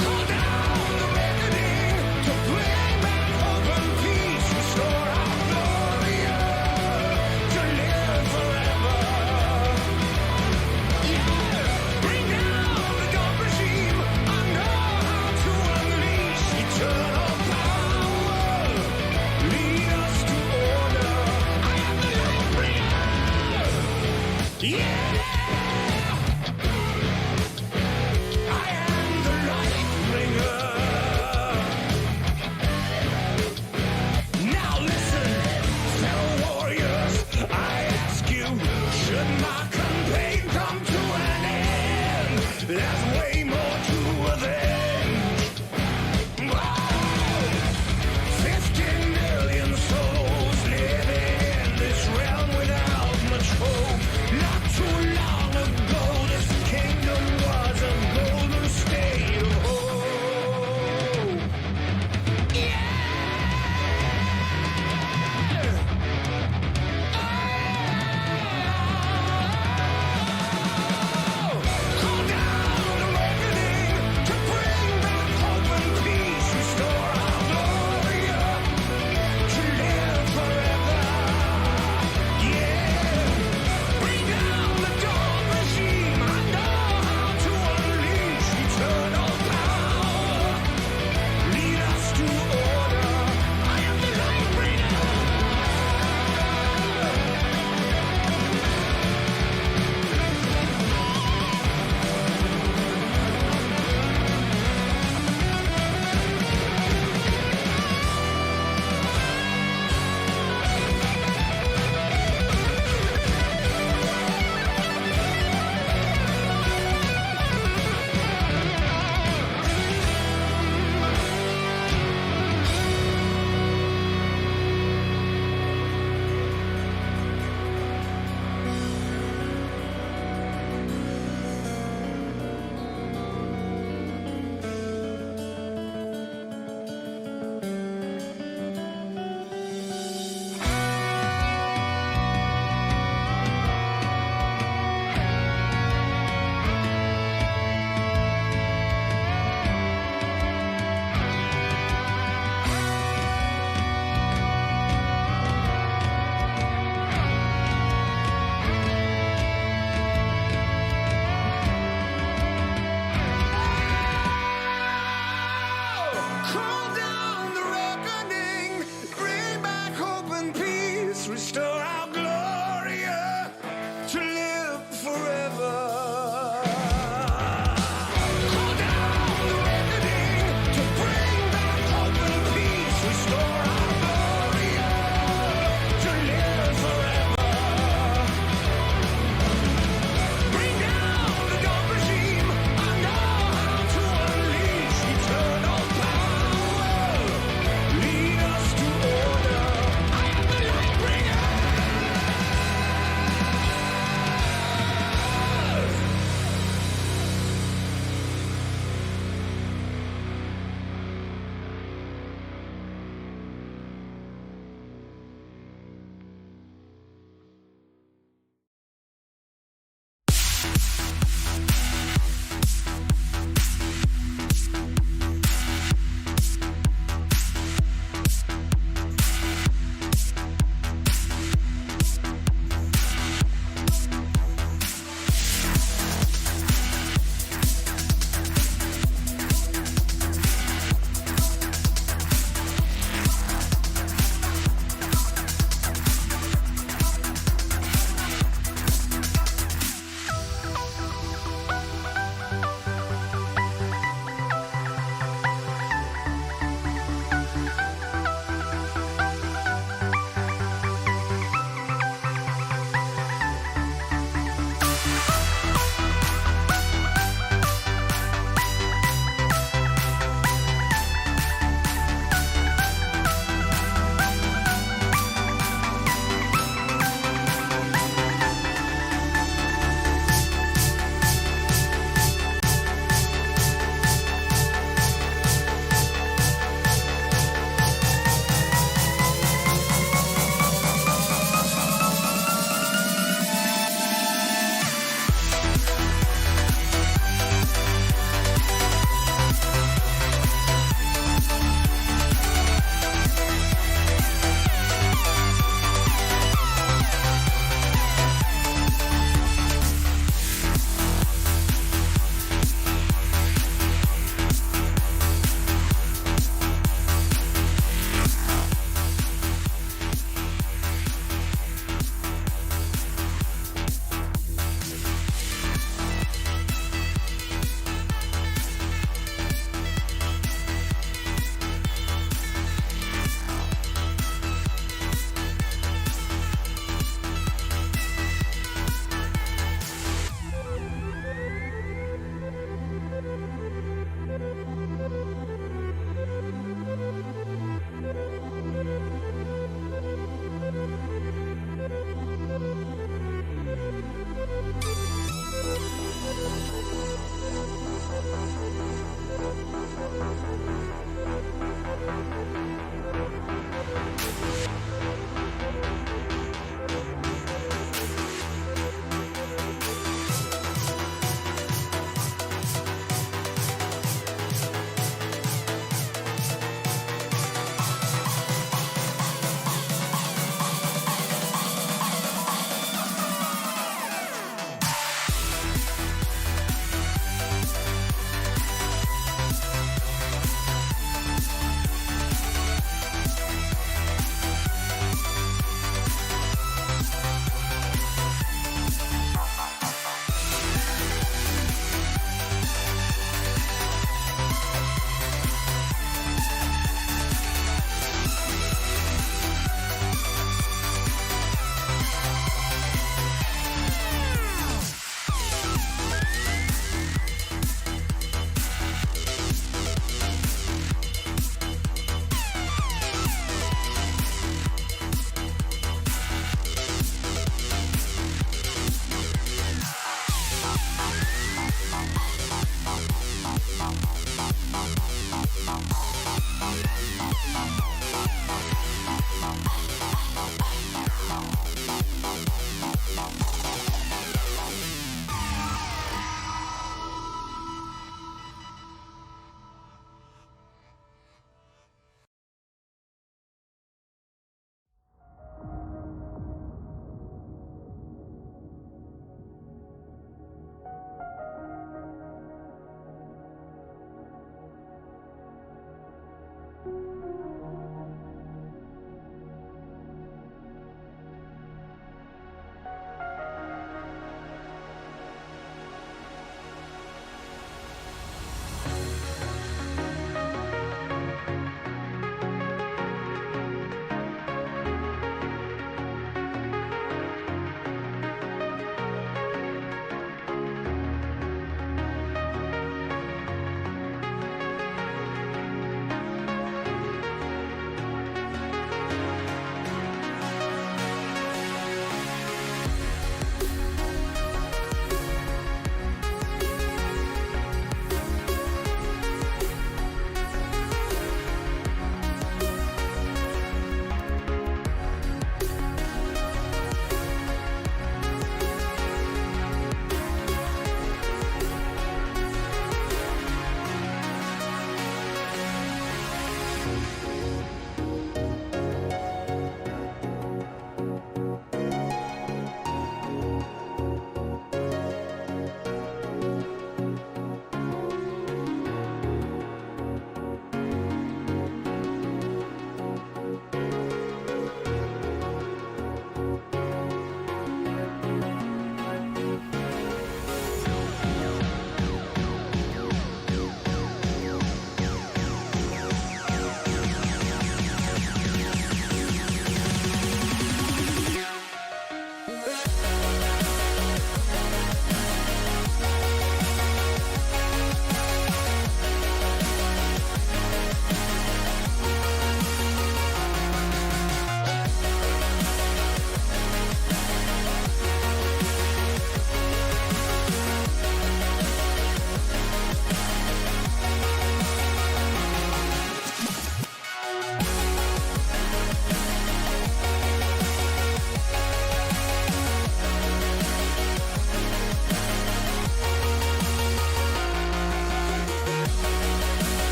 Hold on, the reckoning.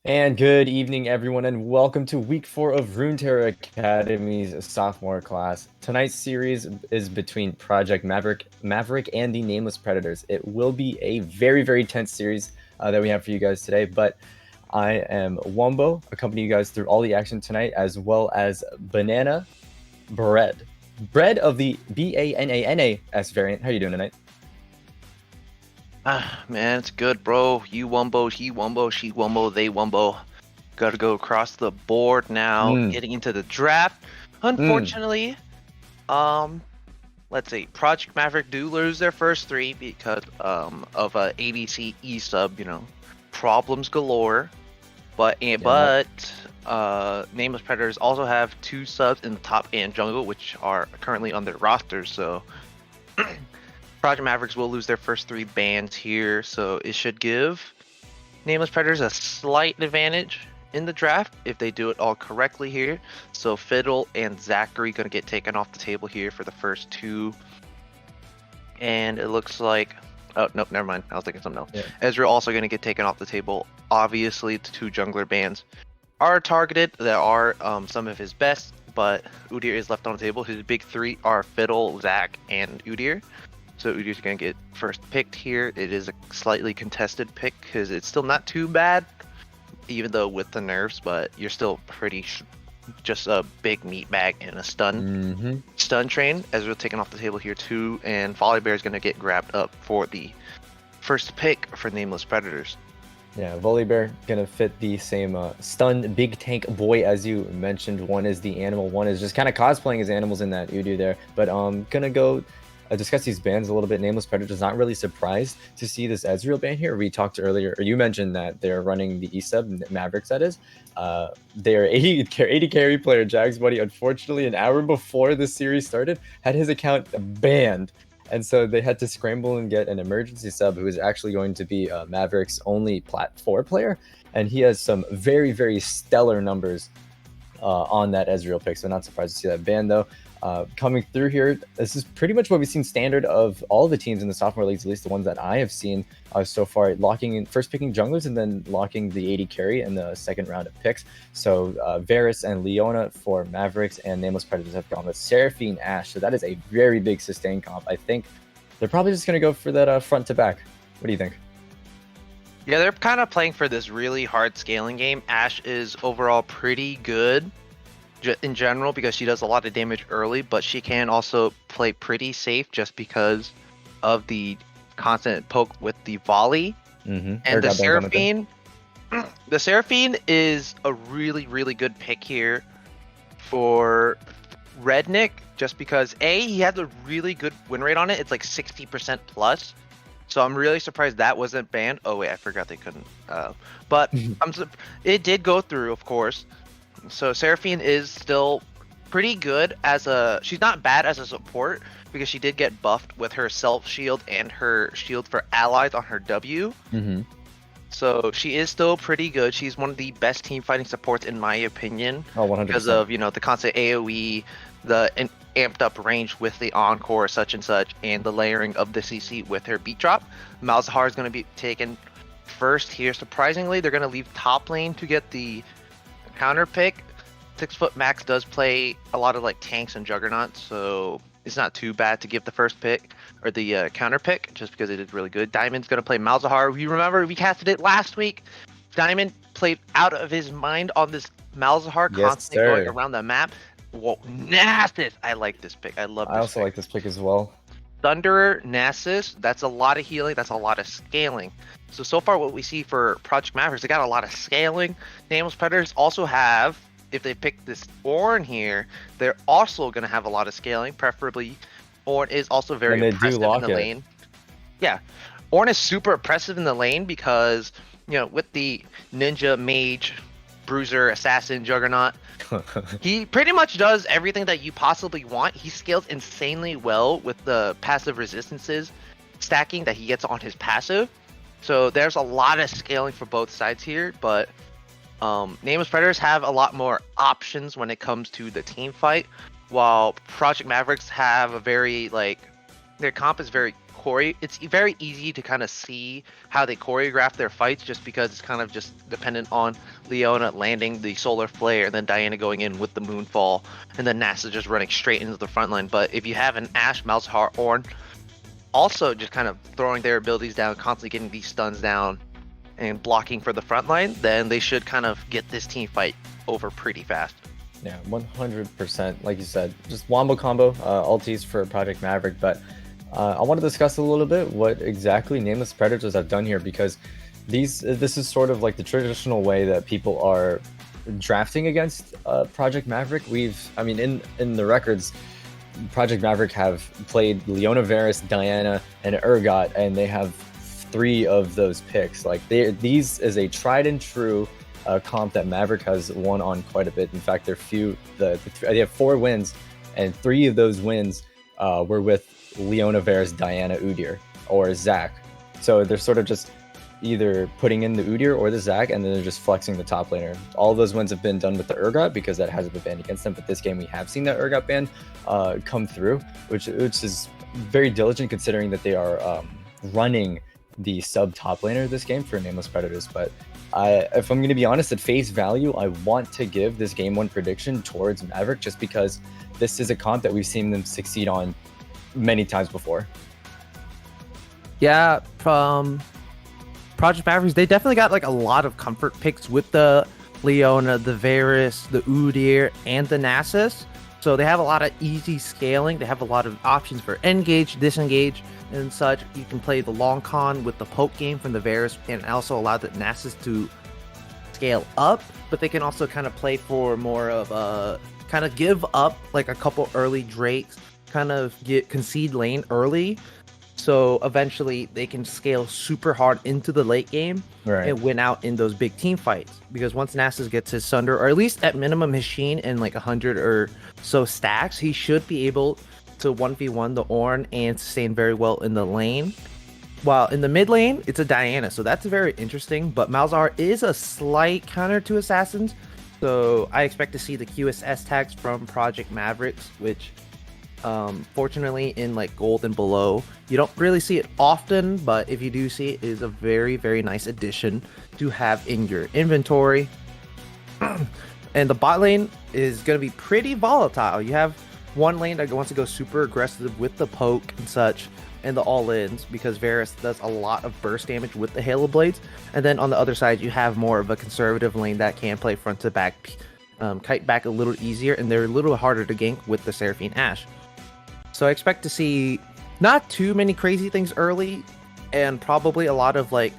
And good evening, everyone, and welcome to week 4 of Runeterra Academy's sophomore class. Tonight's series is between Project Maverick, and the Nameless Predators. It will be a very, very tense series that we have for you guys today, but I am Wombo, accompanying you guys through all the action tonight, as well as Banana Bread. Bread of the BANANAS variant. How are you doing tonight? Man, it's good, bro. You wumbo, he wumbo, she wumbo, they wumbo. Gotta go across the board now, Mm, getting into the draft. mm. Unfortunately, let's see, Project Maverick do lose their first three because of a ABC E sub, problems galore. But Yeah. Nameless Predators also have two subs in the top and jungle, which are currently on their rosters, so Project Mavericks will lose their first three bans here, so it should give Nameless Predators a slight advantage in the draft if they do it all correctly here. So Fiddle and Zachary gonna get taken off the table here for the first two. And it looks like, oh nope, never mind. I was thinking something else. Yeah. Ezreal also gonna get taken off the table. Obviously, the two jungler bans are targeted. There are some of his best, but Udyr is left on the table. His big three are Fiddle, Zach, and Udyr. So Udyr's going to get first picked here. It is a slightly contested pick because it's still not too bad, even though with the nerfs, but you're still just a big meat bag and a stun train. Ezreal taken off the table here too, and Volibear is going to get grabbed up for the first pick for Nameless Predators. Yeah, Volibear gonna fit the same stun big tank boy as you mentioned. One is the animal, one is just kind of cosplaying as animals in that Udyr there. But gonna go discuss these bans a little bit. Nameless Predators not really surprised to see this Ezreal ban here. We talked earlier, or you mentioned that they're running the E-Sub, Mavericks that is. Their 80 carry player, Jags Buddy, unfortunately, an hour before the series started, had his account banned. And so they had to scramble and get an emergency sub who is actually going to be Maverick's only Plat 4 player. And he has some very, very stellar numbers on that Ezreal pick. So not surprised to see that ban, though. Coming through here, this is pretty much what we've seen standard of all the teams in the sophomore leagues, at least the ones that I have seen so far, locking in, first picking junglers and then locking the 80 carry in the second round of picks. So Varus and Leona for Mavericks, and Nameless Predators have gone with Seraphine Ashe. So that is a very big sustain comp. I think they're probably just going to go for that front to back. What do you think? Yeah, they're kind of playing for this really hard scaling game. Ashe is overall pretty good in general because she does a lot of damage early, but she can also play pretty safe just because of the constant poke with the volley. And the Seraphine, the Seraphine is a really, really good pick here for Rednick just because he has a really good win rate on it. It's like 60% plus. So I'm really surprised that wasn't banned. Oh wait, I forgot they couldn't. But it did go through, of course. So Seraphine is still pretty good she's not bad as a support because she did get buffed with her self shield and her shield for allies on her W. So she is still pretty good. She's one of the best team fighting supports in my opinion. Oh, 100%. Because of, the constant AoE, the amped up range with the encore such and such, and the layering of the CC with her beat drop. Malzahar is going to be taken first here. Surprisingly, they're going to leave top lane to get the counter pick. 6 foot Max does play a lot of like tanks and juggernauts, so it's not too bad to give the first pick or the counter pick just because it is really good. Diamond's gonna play Malzahar. You remember we casted it last week. Diamond played out of his mind on this Malzahar, constantly going around the map. Whoa, Nasus! I like this pick. I love this. I also like this pick as well. Thunderer, Nasus, that's a lot of healing, that's a lot of scaling. So far what we see for Project Mavericks, they got a lot of scaling. Nameless Predators also have, if they pick this Ornn here, they're also going to have a lot of scaling, preferably. Ornn is also very impressive in the lane. Yeah, Ornn is super impressive in the lane because, with the ninja, mage, bruiser, assassin, juggernaut, he pretty much does everything that you possibly want. He scales insanely well with the passive resistances stacking that he gets on his passive. So there's a lot of scaling for both sides here, but Nameless Predators have a lot more options when it comes to the team fight, while Project Mavericks have a very, their comp is very it's very easy to kind of see how they choreograph their fights, just because it's kind of just dependent on Leona landing the solar flare and then Diana going in with the moonfall and then NASA just running straight into the front line. But if you have an Ashe, Malzahar, Ornn also just kind of throwing their abilities down, constantly getting these stuns down and blocking for the front line, then they should kind of get this team fight over pretty fast. Yeah, 100%. Like you said, just wombo combo ultis for Project Maverick. But I want to discuss a little bit what exactly Nameless Predators have done here, because this is sort of like the traditional way that people are drafting against Project Maverick. I mean, in the records, Project Maverick have played Leona, Varus, Diana, and Urgot, and they have 3 of those picks. Like these is a tried and true comp that Maverick has won on quite a bit. In fact, they have 4 wins, and 3 of those wins were with Leona, Varus, Diana, Udyr, or Zac. So they're sort of just either putting in the Udyr or the Zac, and then they're just flexing the top laner. All of those wins have been done with the Urgot, because that hasn't been banned against them. But this game, we have seen that Urgot ban come through, which is very diligent, considering that they are running the sub top laner this game for Nameless Predators. But if I'm going to be honest, at face value, I want to give this game 1 prediction towards Maverick, just because this is a comp that we've seen them succeed on many times before. Yeah, from Project Maverick, they definitely got like a lot of comfort picks with the Leona, the Varus, the Udyr, and the Nasus. So they have a lot of easy scaling. They have a lot of options for engage, disengage, and such. You can play the long con with the poke game from the Varus, and also allow the Nasus to scale up. But they can also kind of play for more of a kind of give up like a couple early Drakes, kind of concede lane early. So eventually they can scale super hard into the late game, right, and win out in those big team fights. Because once Nasus gets his Sunder, or at least at minimum his Sheen and like 100 or so stacks, he should be able to 1v1 the Ornn and sustain very well in the lane. While in the mid lane, it's a Diana, so that's very interesting. But Malzahar is a slight counter to Assassins, so I expect to see the QSS tags from Project Mavericks, which fortunately in like gold and below you don't really see it often, but if you do see it, it is a very, very nice addition to have in your inventory. And the bot lane is going to be pretty volatile. You have one lane that wants to go super aggressive with the poke and such and the all-ins, because Varus does a lot of burst damage with the Halo Blades. And then on the other side, you have more of a conservative lane that can play front to back, kite back a little easier, and they're a little harder to gank with the Seraphine Ashe. So I expect to see not too many crazy things early, and probably a lot of like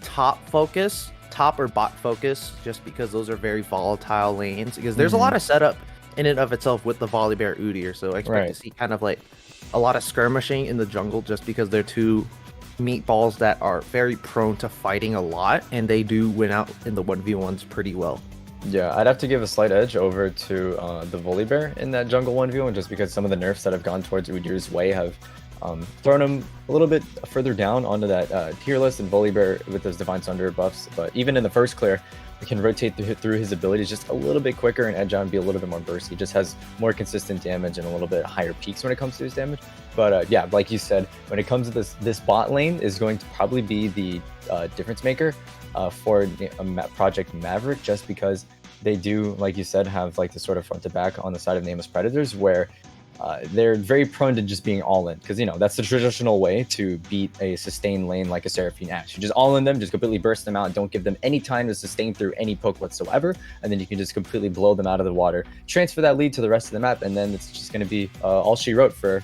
top or bot focus, just because those are very volatile lanes, because there's a lot of setup in and of itself with the Volibear Udyr. So I expect to see kind of like a lot of skirmishing in the jungle, just because they're 2 meatballs that are very prone to fighting a lot, and they do win out in the 1v1s pretty well. Yeah, I'd have to give a slight edge over to the Volibear in that jungle 1v1, just because some of the nerfs that have gone towards Udyr's way have thrown him a little bit further down onto that tier list, and Volibear with those Divine Sunder buffs. But even in the first clear, he can rotate through his abilities just a little bit quicker and edge out and be a little bit more bursty. He just has more consistent damage and a little bit higher peaks when it comes to his damage. But yeah, like you said, when it comes to this bot lane is going to probably be the difference maker for Project Maverick, just because they do, like you said, have like the sort of front to back on the side of Nameless Predators, where they're very prone to just being all in, because that's the traditional way to beat a sustained lane like a Seraphine Ashe. You just all in them, just completely burst them out, don't give them any time to sustain through any poke whatsoever, and then you can just completely blow them out of the water, transfer that lead to the rest of the map, and then it's just going to be all she wrote for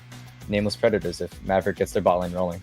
Nameless Predators if Maverick gets their bot lane rolling.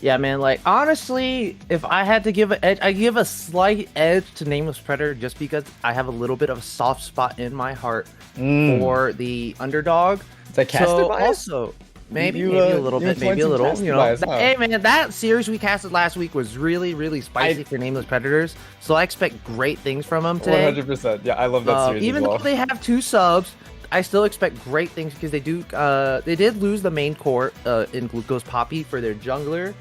Yeah, man, like, honestly, if I had to give an edge, I give a slight edge to Nameless Predator, just because I have a little bit of a soft spot in my heart for the underdog. It's like caster bias? Also, maybe a little bit, Hey, man, that series we casted last week was really, really spicy for Nameless Predators, so I expect great things from them today. 100%. Yeah, I love that series even as well. though they have 2 subs, I still expect great things, because they did lose the main core in Glucose Poppy for their jungler,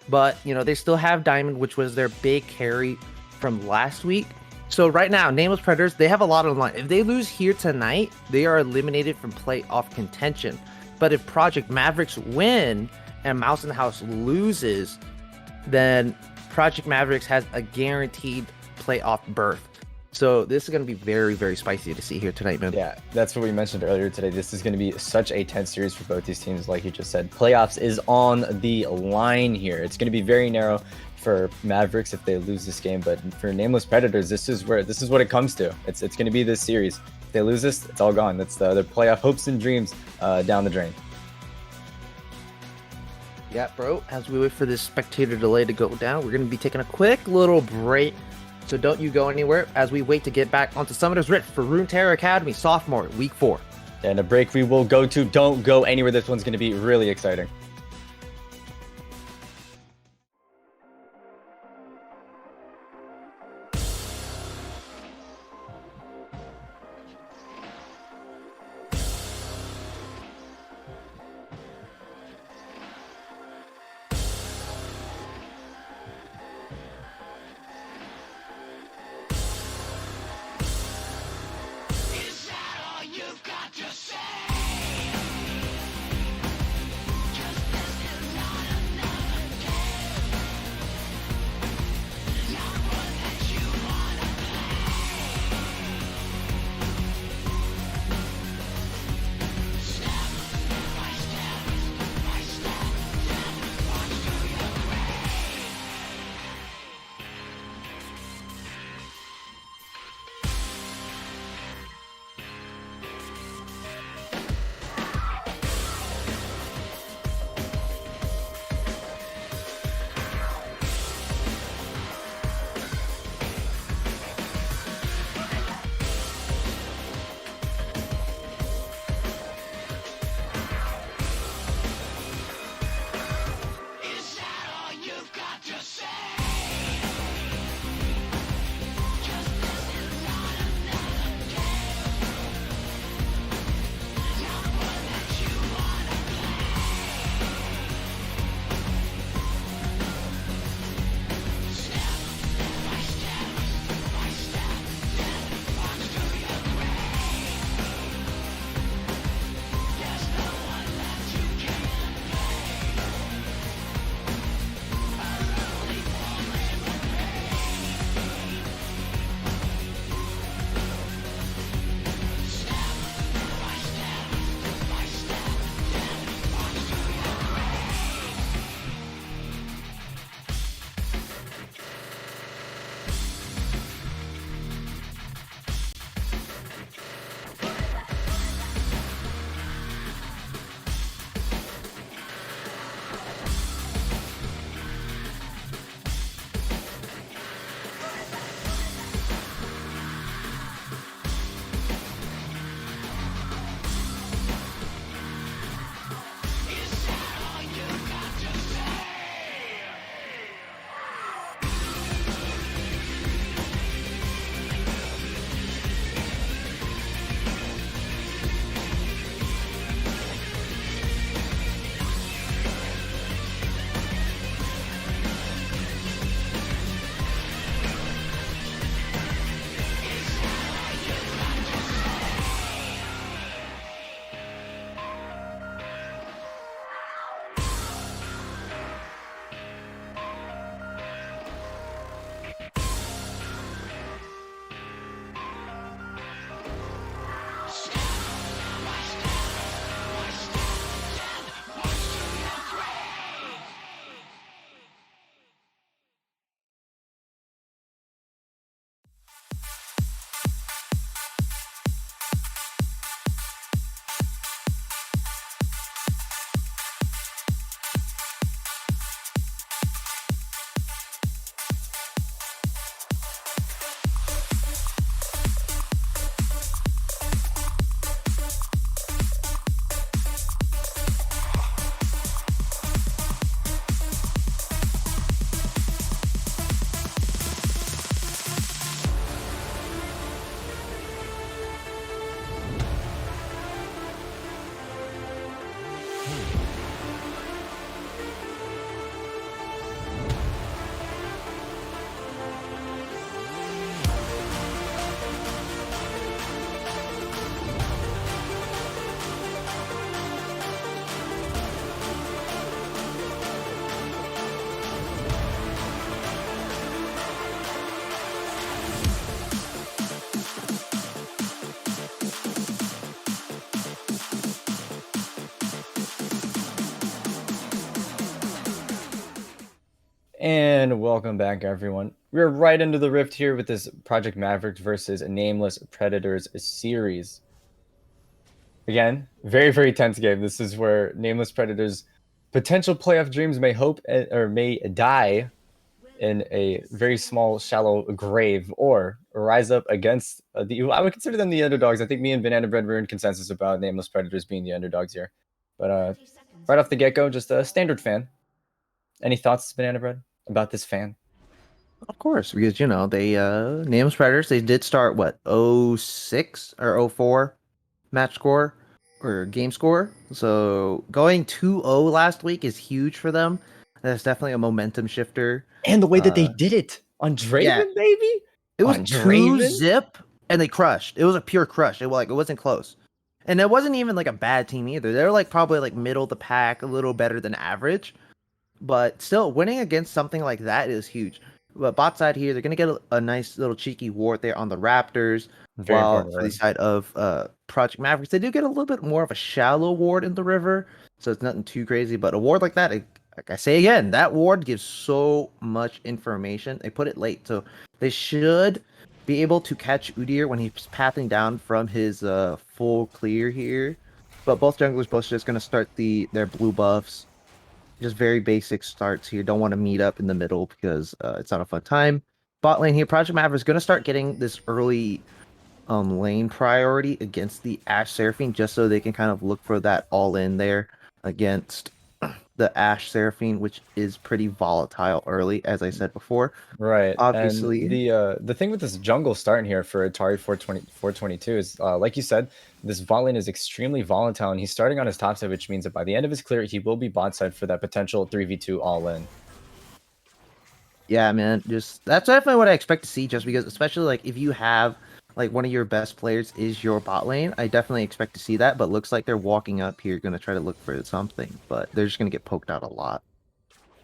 but they still have Diamond, which was their big carry from last week. So right now, Nameless Predators, they have a lot on the line. If they lose here tonight, they are eliminated from playoff contention. But if Project Mavericks win and Mouse in the House loses, then Project Mavericks has a guaranteed playoff berth. So this is going to be very, very spicy to see here tonight, man. Yeah, that's what we mentioned earlier today. This is going to be such a tense series for both these teams, like you just said. Playoffs is on the line here. It's going to be very narrow for Mavericks if they lose this game, but for Nameless Predators, this is what it comes to. It's going to be this series. If they lose this, it's all gone. That's the playoff hopes and dreams down the drain. Yeah, bro. As we wait for this spectator delay to go down, we're going to be taking a quick little break. So don't you go anywhere as we wait to get back onto Summoner's Rift for Runeterra Academy Sophomore Week 4. And a break we will go to. Don't go anywhere. This one's going to be really exciting. You've got to say, just And welcome back, everyone. We're right into the rift here with this Project Maverick versus Nameless Predators series. Again, very, very tense game. This is where Nameless Predators' potential playoff dreams may hope or may die in a very small, shallow grave, or rise up against I would consider them the underdogs. I think me and Banana Bread were in consensus about Nameless Predators being the underdogs here. But right off the get-go, just a standard fan. Any thoughts, Banana Bread, about this fan? Of course, because they Nameless Predators, they did start what, 06 or 04 match score or game score. So going 2-0 last week is huge for them. That's definitely a momentum shifter. And the way that they did it on Yeah, Draven, baby. it was On 2 Draven? zip and they crushed. It was a pure crush. It wasn't close. And it wasn't even like a bad team either. They were like probably like middle of the pack, a little better than average. But still, winning against something like that is huge. But bot side here, they're going to get a nice little cheeky ward there on the Raptors. Very While important for the word. side of Project Mavericks, they do get a little bit more of a shallow ward in the river. So it's nothing too crazy. But a ward like that, like I say again, that ward gives so much information. They put it late. So they should be able to catch Udyr when he's pathing down from his full clear here. But both junglers both just going to start their blue buffs. Just very basic starts here. Don't want to meet up in the middle because it's not a fun time. Bot lane here, Project Maverick is going to start getting this early lane priority against the Ashe Seraphine just so they can kind of look for that all in there against the Ashe Seraphine, which is pretty volatile early, as I said before. Right. Obviously. And the thing with this jungle starting here for Atari 422 is, like you said, this bot lane is extremely volatile, and he's starting on his top side, which means that by the end of his clear, he will be bot side for that potential 3v2 all in. Yeah, man, just that's definitely what I expect to see, just because, especially like if you have like one of your best players is your bot lane, I definitely expect to see that. But looks like they're walking up here, going to try to look for something, but they're just going to get poked out a lot.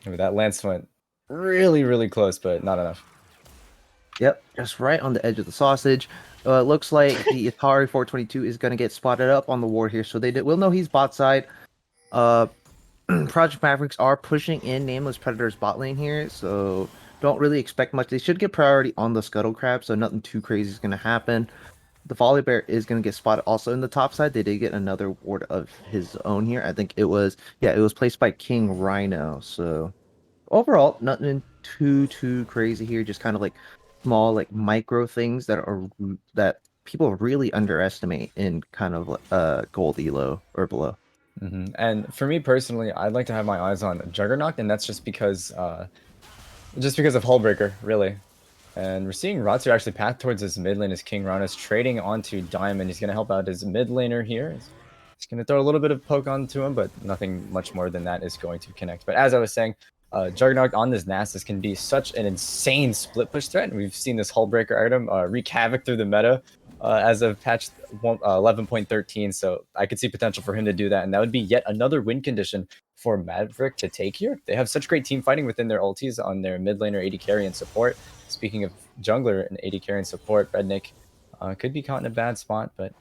That lance went really, really close, but not enough. Yep, just right on the edge of the sausage. It looks like the Atari 422 is going to get spotted up on the ward here, so will know he's bot side. Project Mavericks are pushing in Nameless Predator's bot lane here, so don't really expect much. They should get priority on the Scuttle Crab, so nothing too crazy is going to happen. The Volley Bear is going to get spotted also in the top side. They did get another ward of his own here. I think it was placed by King Rhino. So overall, nothing too crazy here. Just kind of like small, like micro things that people really underestimate in kind of gold elo or below. And for me personally, I'd like to have my eyes on Juggernaut, and that's just because of Hullbreaker, really. And we're seeing Ratsu actually path towards his mid lane as King Rana's trading onto Diamond. He's going to help out his mid laner here. He's going to throw a little bit of poke onto him, but nothing much more than that is going to connect. But as I was saying, Juggernaut on this Nasus can be such an insane split push threat. And we've seen this Hullbreaker item wreak havoc through the meta as of patch 11.13. So I could see potential for him to do that. And that would be yet another win condition for Maverick to take here. They have such great team fighting within their ultis on their mid laner, AD carry, and support. Speaking of jungler and AD carry and support, Rednick could be caught in a bad spot, but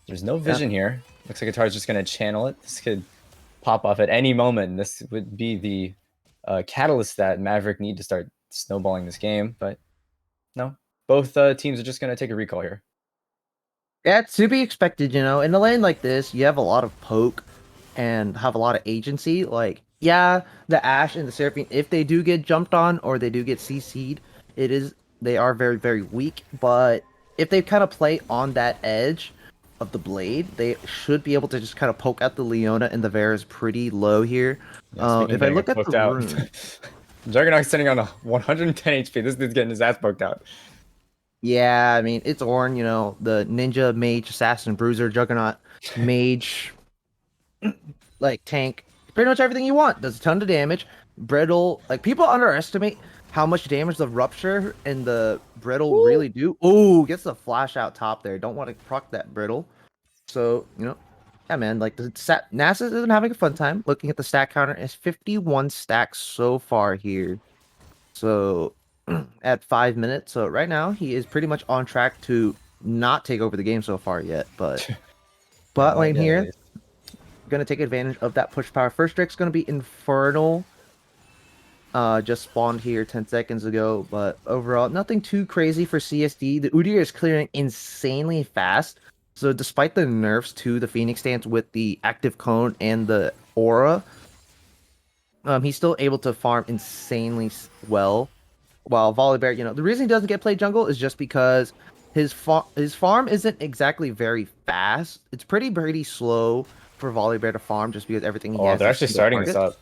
there's no vision here. Looks like Atari's just going to channel it. This could pop off at any moment. This would be the catalyst that Maverick need to start snowballing this game, but no. Both teams are just going to take a recall here. Yeah, it's to be expected, in a lane like this, you have a lot of poke and have a lot of agency. Like, yeah, the Ashe and the Seraphine, if they do get jumped on or they do get CC'd, they are very, very weak. But if they kind of play on that edge of the blade, they should be able to just kind of poke out the Leona, and the Vera is pretty low here. Yeah, if I look at the rune... Juggernaut's sitting on 110 HP. This dude's getting his ass poked out. Yeah, I mean, it's Ornn, the ninja, mage, assassin, bruiser, Juggernaut, mage, like tank, pretty much everything you want. Does a ton of damage. Brittle, like people underestimate how much damage the rupture and the brittle really do. Ooh, gets the flash out top there. Don't want to proc that brittle. So, yeah, man, like NASA isn't having a fun time. Looking at the stack counter, it's 51 stacks so far here. So at 5 minutes. So right now he is pretty much on track to not take over the game so far yet. But bot lane here, going to take advantage of that push power. First Drake's going to be Infernal. just spawned here 10 seconds ago, but overall, nothing too crazy for CSD. The Udyr is clearing insanely fast. So despite the nerfs to the Phoenix stance with the active cone and the aura, he's still able to farm insanely well. While Volibear, the reason he doesn't get played jungle is just because his farm isn't exactly very fast. It's pretty slow for Volibear to farm just because everything he Oh, has they're is actually single starting this target. up.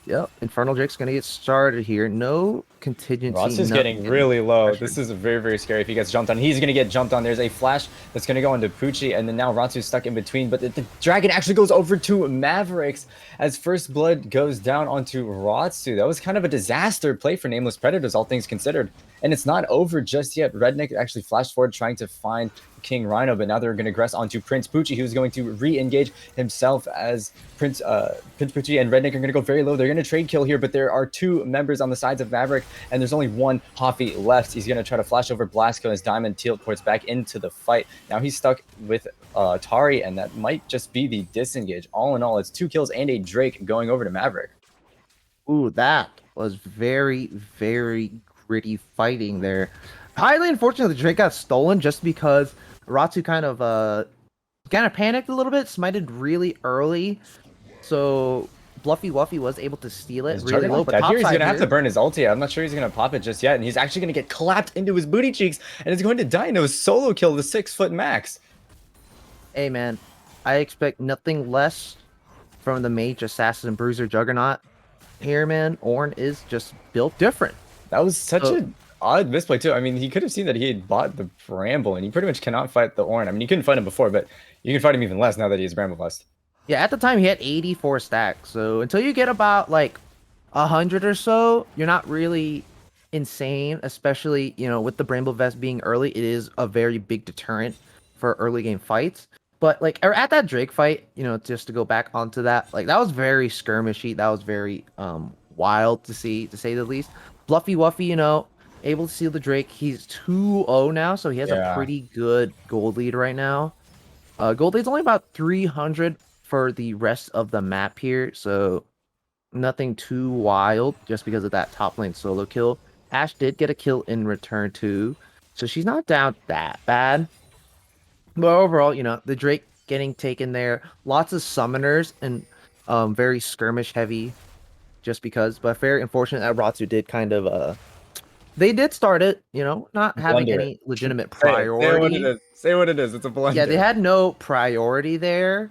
Yep, Infernal Drake's gonna get started here. No contingency. Ross is nothing getting really low. pressured. This is very, very scary if he gets jumped on. He's going to get jumped on. There's a flash that's going to go into Poochie, and then now Ratsu's stuck in between. But the dragon actually goes over to Mavericks as first blood goes down onto Ratsu. That was kind of a disaster play for Nameless Predators, all things considered. And it's not over just yet. Redneck actually flashed forward trying to find King Rhino, but now they're going to aggress onto Prince Poochie, who's going to re-engage himself as Prince Poochie and Redneck are going to go very low. They're going to trade kill here, but there are two members on the sides of Maverick, and there's only one Hoffy left. He's going to try to flash over Blasco as Diamond teleports back into the fight. Now he's stuck with Tari, and that might just be the disengage. All in all, it's 2 kills and a Drake going over to Maverick. Ooh, that was very gritty fighting there. Highly unfortunate the Drake got stolen just because Ratsu kind of panicked a little bit, smited really early. So Bluffy Wuffy was able to steal it really low, but Here top he's side gonna have here, to burn his ulti. I'm not sure he's gonna pop it just yet, and he's actually gonna get clapped into his booty cheeks, and it's going to Dino solo kill the 6-foot max. hey man, I expect nothing less from the Mage Assassin Bruiser Juggernaut. Here, man, Ornn is just built different. That was such an odd misplay too. I mean, he could have seen that he had bought the Bramble, and he pretty much cannot fight the Ornn. I mean, you couldn't fight him before, but you can fight him even less now that he has Bramble Blast. Yeah, at the time he had 84 stacks. So until you get about like 100 or so, you're not really insane, especially, with the Bramble Vest being early, it is a very big deterrent for early game fights. But like at that Drake fight, just to go back onto that, like that was very skirmishy. That was very wild to see, to say the least. Bluffy Wuffy, able to steal the Drake. He's 2-0 now, so he has a pretty good gold lead right now. Gold lead's only about 300 for the rest of the map here, so nothing too wild just because of that top lane solo kill. Ashe did get a kill in return too, so she's not down that bad. But overall, the Drake getting taken there, lots of summoners and very skirmish heavy just because, but very unfortunate that Ratsu did kind of they did start it, not having any legitimate priority. Say what it is. Say what it is. It's a blunder. Yeah, they had no priority there.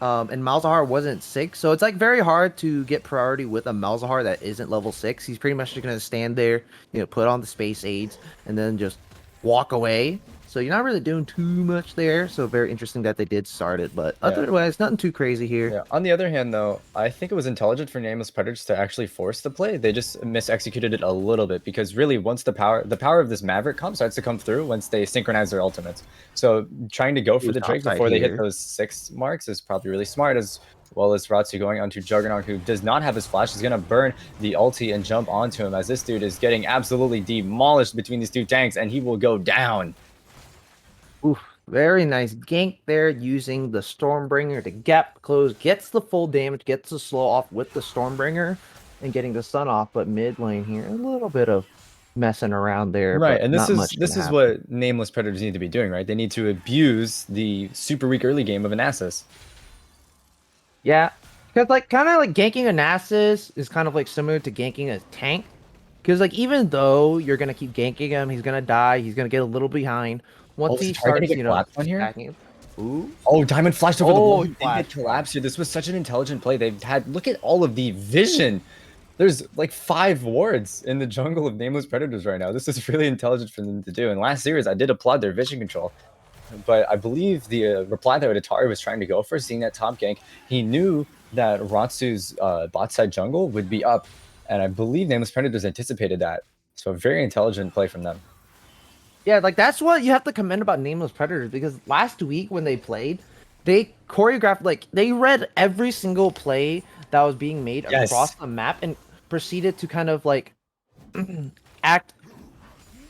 And Malzahar wasn't 6, so it's like very hard to get priority with a Malzahar that isn't level 6. He's pretty much just gonna stand there, put on the space aids, and then just walk away. So you're not really doing too much there. So very interesting that they did start it, but otherwise, nothing too crazy here. Yeah. On the other hand, though, I think it was intelligent for Nameless Predators to actually force the play. They just mis-executed it a little bit because really, once the power of this Maverick comp starts to come through, once they synchronize their ultimates. So trying to go for the Drake before they hit those 6 marks is probably really smart. As well as Ratsu going onto Juggernaut, who does not have his flash, is going to burn the ulti and jump onto him as this dude is getting absolutely demolished between these 2 tanks, and he will go down. Oof, very nice gank there using the Stormbringer to gap close, gets the full damage, gets the slow off with the Stormbringer, and getting the stun off. But mid lane here, a little bit of messing around there. Right, but and this is happen. what Nameless Predators need to be doing, right? They need to abuse the super weak early game of a Nasus. Yeah, because kind of like ganking a Nasus is kind of like similar to ganking a tank. Because like even though you're gonna keep ganking him, he's gonna die. He's gonna get a little behind. Once he starts, attacking. Ooh. Oh, Diamond flashed over the wall. He did get collapsed here. This was such an intelligent play. They've had, look at all of the vision. There's like 5 wards in the jungle of Nameless Predators right now. This is really intelligent for them to do. And last series, I did applaud their vision control. But I believe the reply that Atari was trying to go for, seeing that top gank, he knew that Ratsu's bot side jungle would be up. And I believe Nameless Predators anticipated that. So a very intelligent play from them. Yeah, like that's what you have to commend about Nameless Predators, because last week when they played, they choreographed, like they read every single play that was being made across the map and proceeded to kind of like act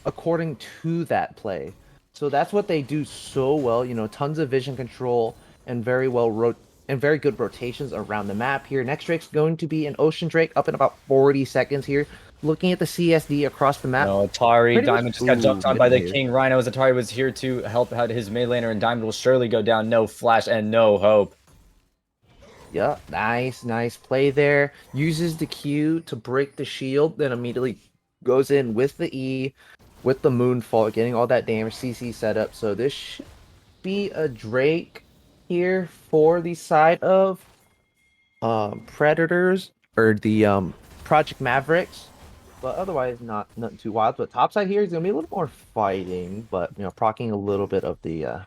according to that play. So that's what they do so well, tons of vision control and very well and very good rotations around the map here. Next Drake's going to be an Ocean Drake up in about 40 seconds here. Looking at the CSD across the map. No, Atari, Pretty Diamond much- just got jumped on good by the here. King Rhino as Atari was here to help out his mid laner, and Diamond will surely go down. No flash and no hope. Yeah, nice play there. Uses the Q to break the shield, then immediately goes in with the E, with the Moonfall, getting all that damage, CC setup. So this should be a Drake here for the side of Predators, or the Project Mavericks. But otherwise, nothing too wild. But top side here is gonna be a little more fighting, but procking a little bit of the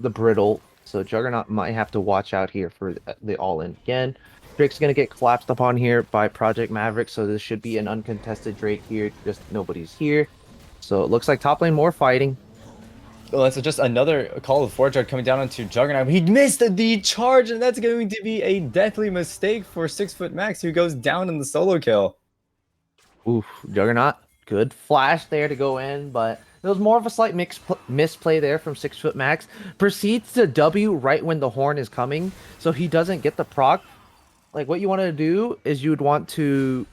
brittle. So Juggernaut might have to watch out here for the all-in again. Drake's gonna get collapsed upon here by Project Maverick, so this should be an uncontested Drake here. Just nobody's here. So it looks like top lane more fighting. Well, that's just another Call of Forge coming down onto Juggernaut. He missed the charge, and that's going to be a deathly mistake for 6 Max, who goes down in the solo kill. Oof, Juggernaut. Good flash there to go in, but it was more of a slight misplay there from 6 Max. Proceeds to W right when the horn is coming, so he doesn't get the proc. Like, what you want to do is you want to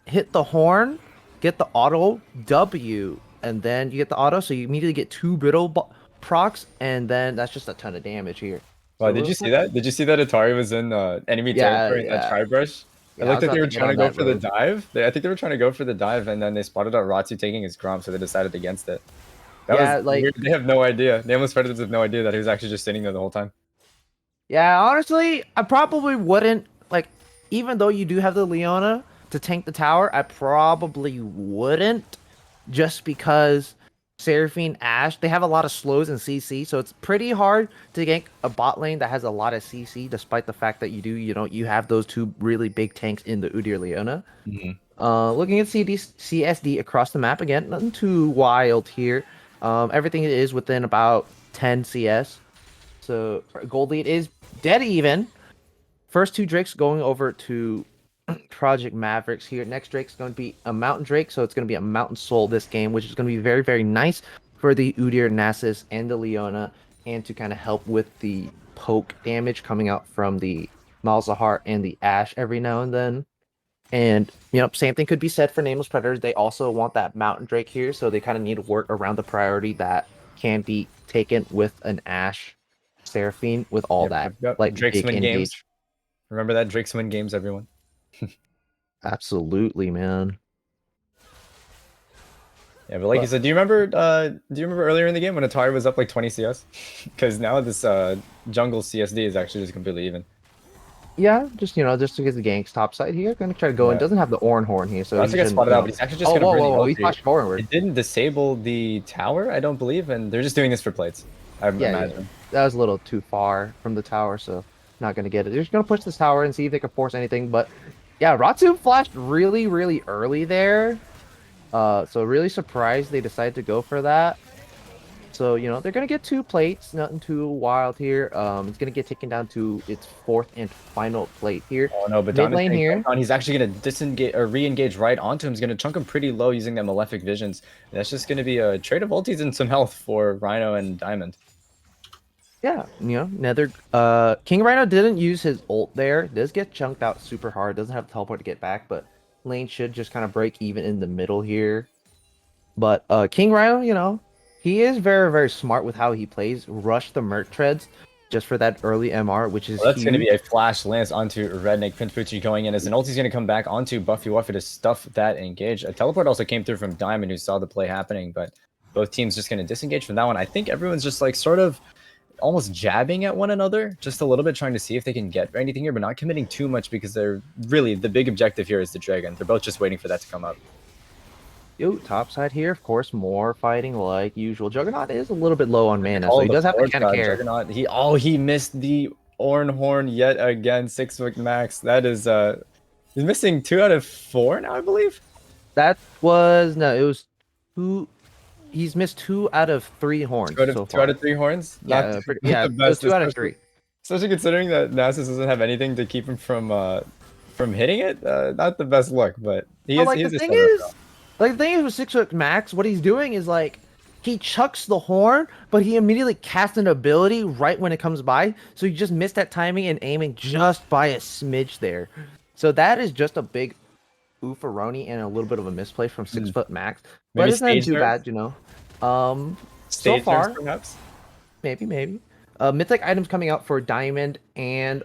hit the horn, get the auto W, and then you get the auto, so you immediately get 2 brittle procs, and then that's just a ton of damage here. Wow, So did you see that? Did you see that Atari was in enemy Yeah, territory in that yeah. tri-brush? Yeah, It I looked was like they about were to get trying to on go that for the road. dive. I think they were trying to go for the dive, and then they spotted out Ratsu taking his Grom, so they decided against it. That Yeah, was like- weird. They have no idea. Nameless Predators have no idea that he was actually just sitting there the whole time. Yeah, honestly, I probably wouldn't, like, even though you do have the Leona to tank the tower, I probably wouldn't, just because Seraphine, Ashe, they have a lot of slows and CC, so it's pretty hard to gank a bot lane that has a lot of CC, despite the fact that you have those 2 really big tanks in the Udyr Leona. Looking at CSD across the map again, nothing too wild here. Everything is within about 10 CS. So gold lead is dead even. First 2 Drakes going over to Project Mavericks here. Next Drake's going to be a Mountain Drake, so it's going to be a Mountain Soul this game, which is going to be very, very nice for the Udyr, Nasus, and the Leona, and to kind of help with the poke damage coming out from the Malzahar and the Ashe every now and then. And, same thing could be said for Nameless Predators. They also want that Mountain Drake here, so they kind of need to work around the priority that can be taken with an Ashe Seraphine with all that, like, Drake's big win engage. games. Remember that Drake's win games, everyone. Absolutely, man. Yeah, but like you said, do you remember earlier in the game when Atari was up like 20 CS? Because now this jungle CSD is actually just completely even. Yeah, just to get the ganks top side here. Gonna try to go in. Yeah. Doesn't have the Oran Horn here, so Ratsu he gets shouldn't, spotted out, but he's actually just gonna burn the whoa! He ulti. flashed forward. It didn't disable the tower, I don't believe, and they're just doing this for plates. I imagine. That was a little too far from the tower, so not gonna get it. They're just gonna push this tower and see if they can force anything. But yeah, Ratsu flashed really, really early there. So really surprised they decided to go for that. So, they're going to get 2 plates, nothing too wild here. It's going to get taken down to its 4th and final plate here. Oh no, but Mid lane here. He's actually going to disengage or re-engage right onto him. He's going to chunk him pretty low using that Malefic Visions. And that's just going to be a trade of ultis and some health for Rhino and Diamond. Yeah, Nether. King Rhino didn't use his ult there. Does get chunked out super hard. Doesn't have the teleport to get back, but lane should just kind of break even in the middle here. But King Rhino, he is very, very smart with how he plays. Rush the Merc Treads just for that early MR, which is That's going to huge. be a flash lance onto Redneck. Prince Poochie going in as an ulti's going to come back onto Buffy Wuffy to stuff that engage. A teleport also came through from Diamond, who saw the play happening, but both teams just going to disengage from that one. I think everyone's just like sort of almost jabbing at one another just a little bit, trying to see if they can get anything here, but not committing too much because they're really, the big objective here is the dragon. They're both just waiting for that to come up. Yo, top side here, of course, more fighting like usual. Juggernaut is a little bit low on mana, so he does have to kind of care. Juggernaut, he missed the Oran Horn yet again. 6 Max. That is he's missing 2 out of 4 now, I believe. It was 2. He's missed 2 out of 3 horns. 2 out of, so 2 far. out of 3 horns. Yeah, Not yeah, the it was best, 2 out of 3. Especially considering that Nasus doesn't have anything to keep him from hitting it. Not the best look, but he is. The thing is with 6 Max, what he's doing is like he chucks the horn, but he immediately casts an ability right when it comes by. So he just missed that timing and aiming just by a smidge there. So that is just a big oofaroni and a little bit of a misplay from 6 foot Max. But Maybe it's not stage too nerf? bad, you know. So Stage nerfs, far, perhaps? maybe. Mythic items coming out for Diamond and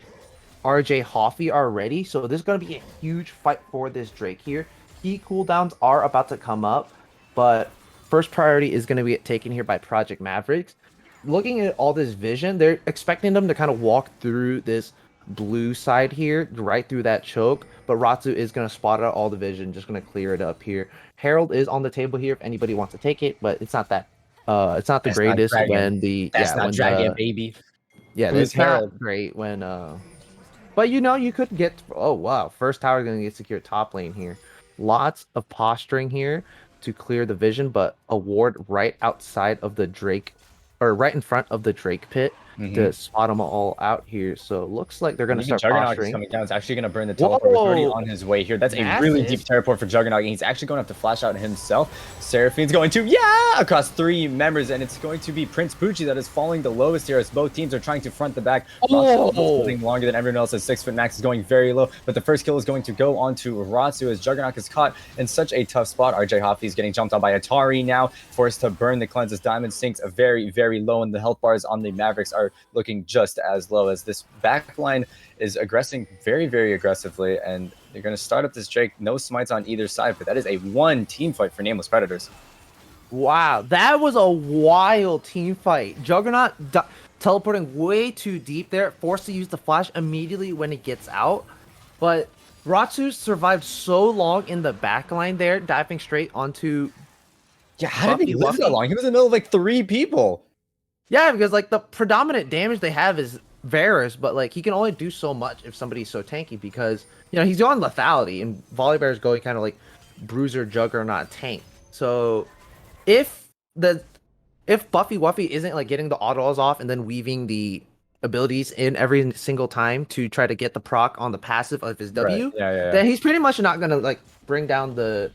RJ Hoffy already, so this is going to be a huge fight for this Drake here. Key cooldowns are about to come up, but first priority is going to be taken here by Project Mavericks. Looking at all this vision, they're expecting them to kind of walk through this blue side here, right through that choke, but Ratsu is going to spot out all the vision, just going to clear it up here. Herald is on the table here if anybody wants to take it, but it's not that it's not the That's not greatest dragon. when the That's not dragon, baby. Who's it's not Herald? great when but you know, you could get. Oh wow, first tower is going to get secured top lane here. Lots of posturing here to clear the vision, but a ward right outside of the Drake, or right in front of the Drake pit to spot them all out here. So it looks like they're going to Even start Juggernaut is posturing. coming down. It's actually going to burn the teleport. He's already on his way here. That's a really deep teleport for Juggernaut. He's actually going to have to flash out himself. Seraphine's going to, across 3 members, and it's going to be Prince Poochie that is falling the lowest here as both teams are trying to front the back. Holding longer than everyone else as 6 foot Max is going very low, but the first kill is going to go on to Ratsu as Juggernaut is caught in such a tough spot. RJ Hoffy is getting jumped on by Atari now, forced to burn the cleanse as Diamond sinks very, very low, and the health bars on the Mavericks are looking just as low as this back line is aggressing very, very aggressively, and they're going to start up this Drake. No smites on either side, but that is a 1 team fight for Nameless Predators. Wow, that was a wild team fight. Juggernaut teleporting way too deep there, forced to use the flash immediately when it gets out. But Ratsu survived so long in the back line there, diving straight onto. Yeah, how did he live that long? He was in the middle of like 3 people. Yeah, because like the predominant damage they have is Varus, but like he can only do so much if somebody's so tanky because you know he's on lethality and Volibear is going kind of like bruiser, Juggernaut, tank. So if Buffy Wuffy isn't like getting the autos off and then weaving the abilities in every single time to try to get the proc on the passive of his W, then he's pretty much not gonna like bring down the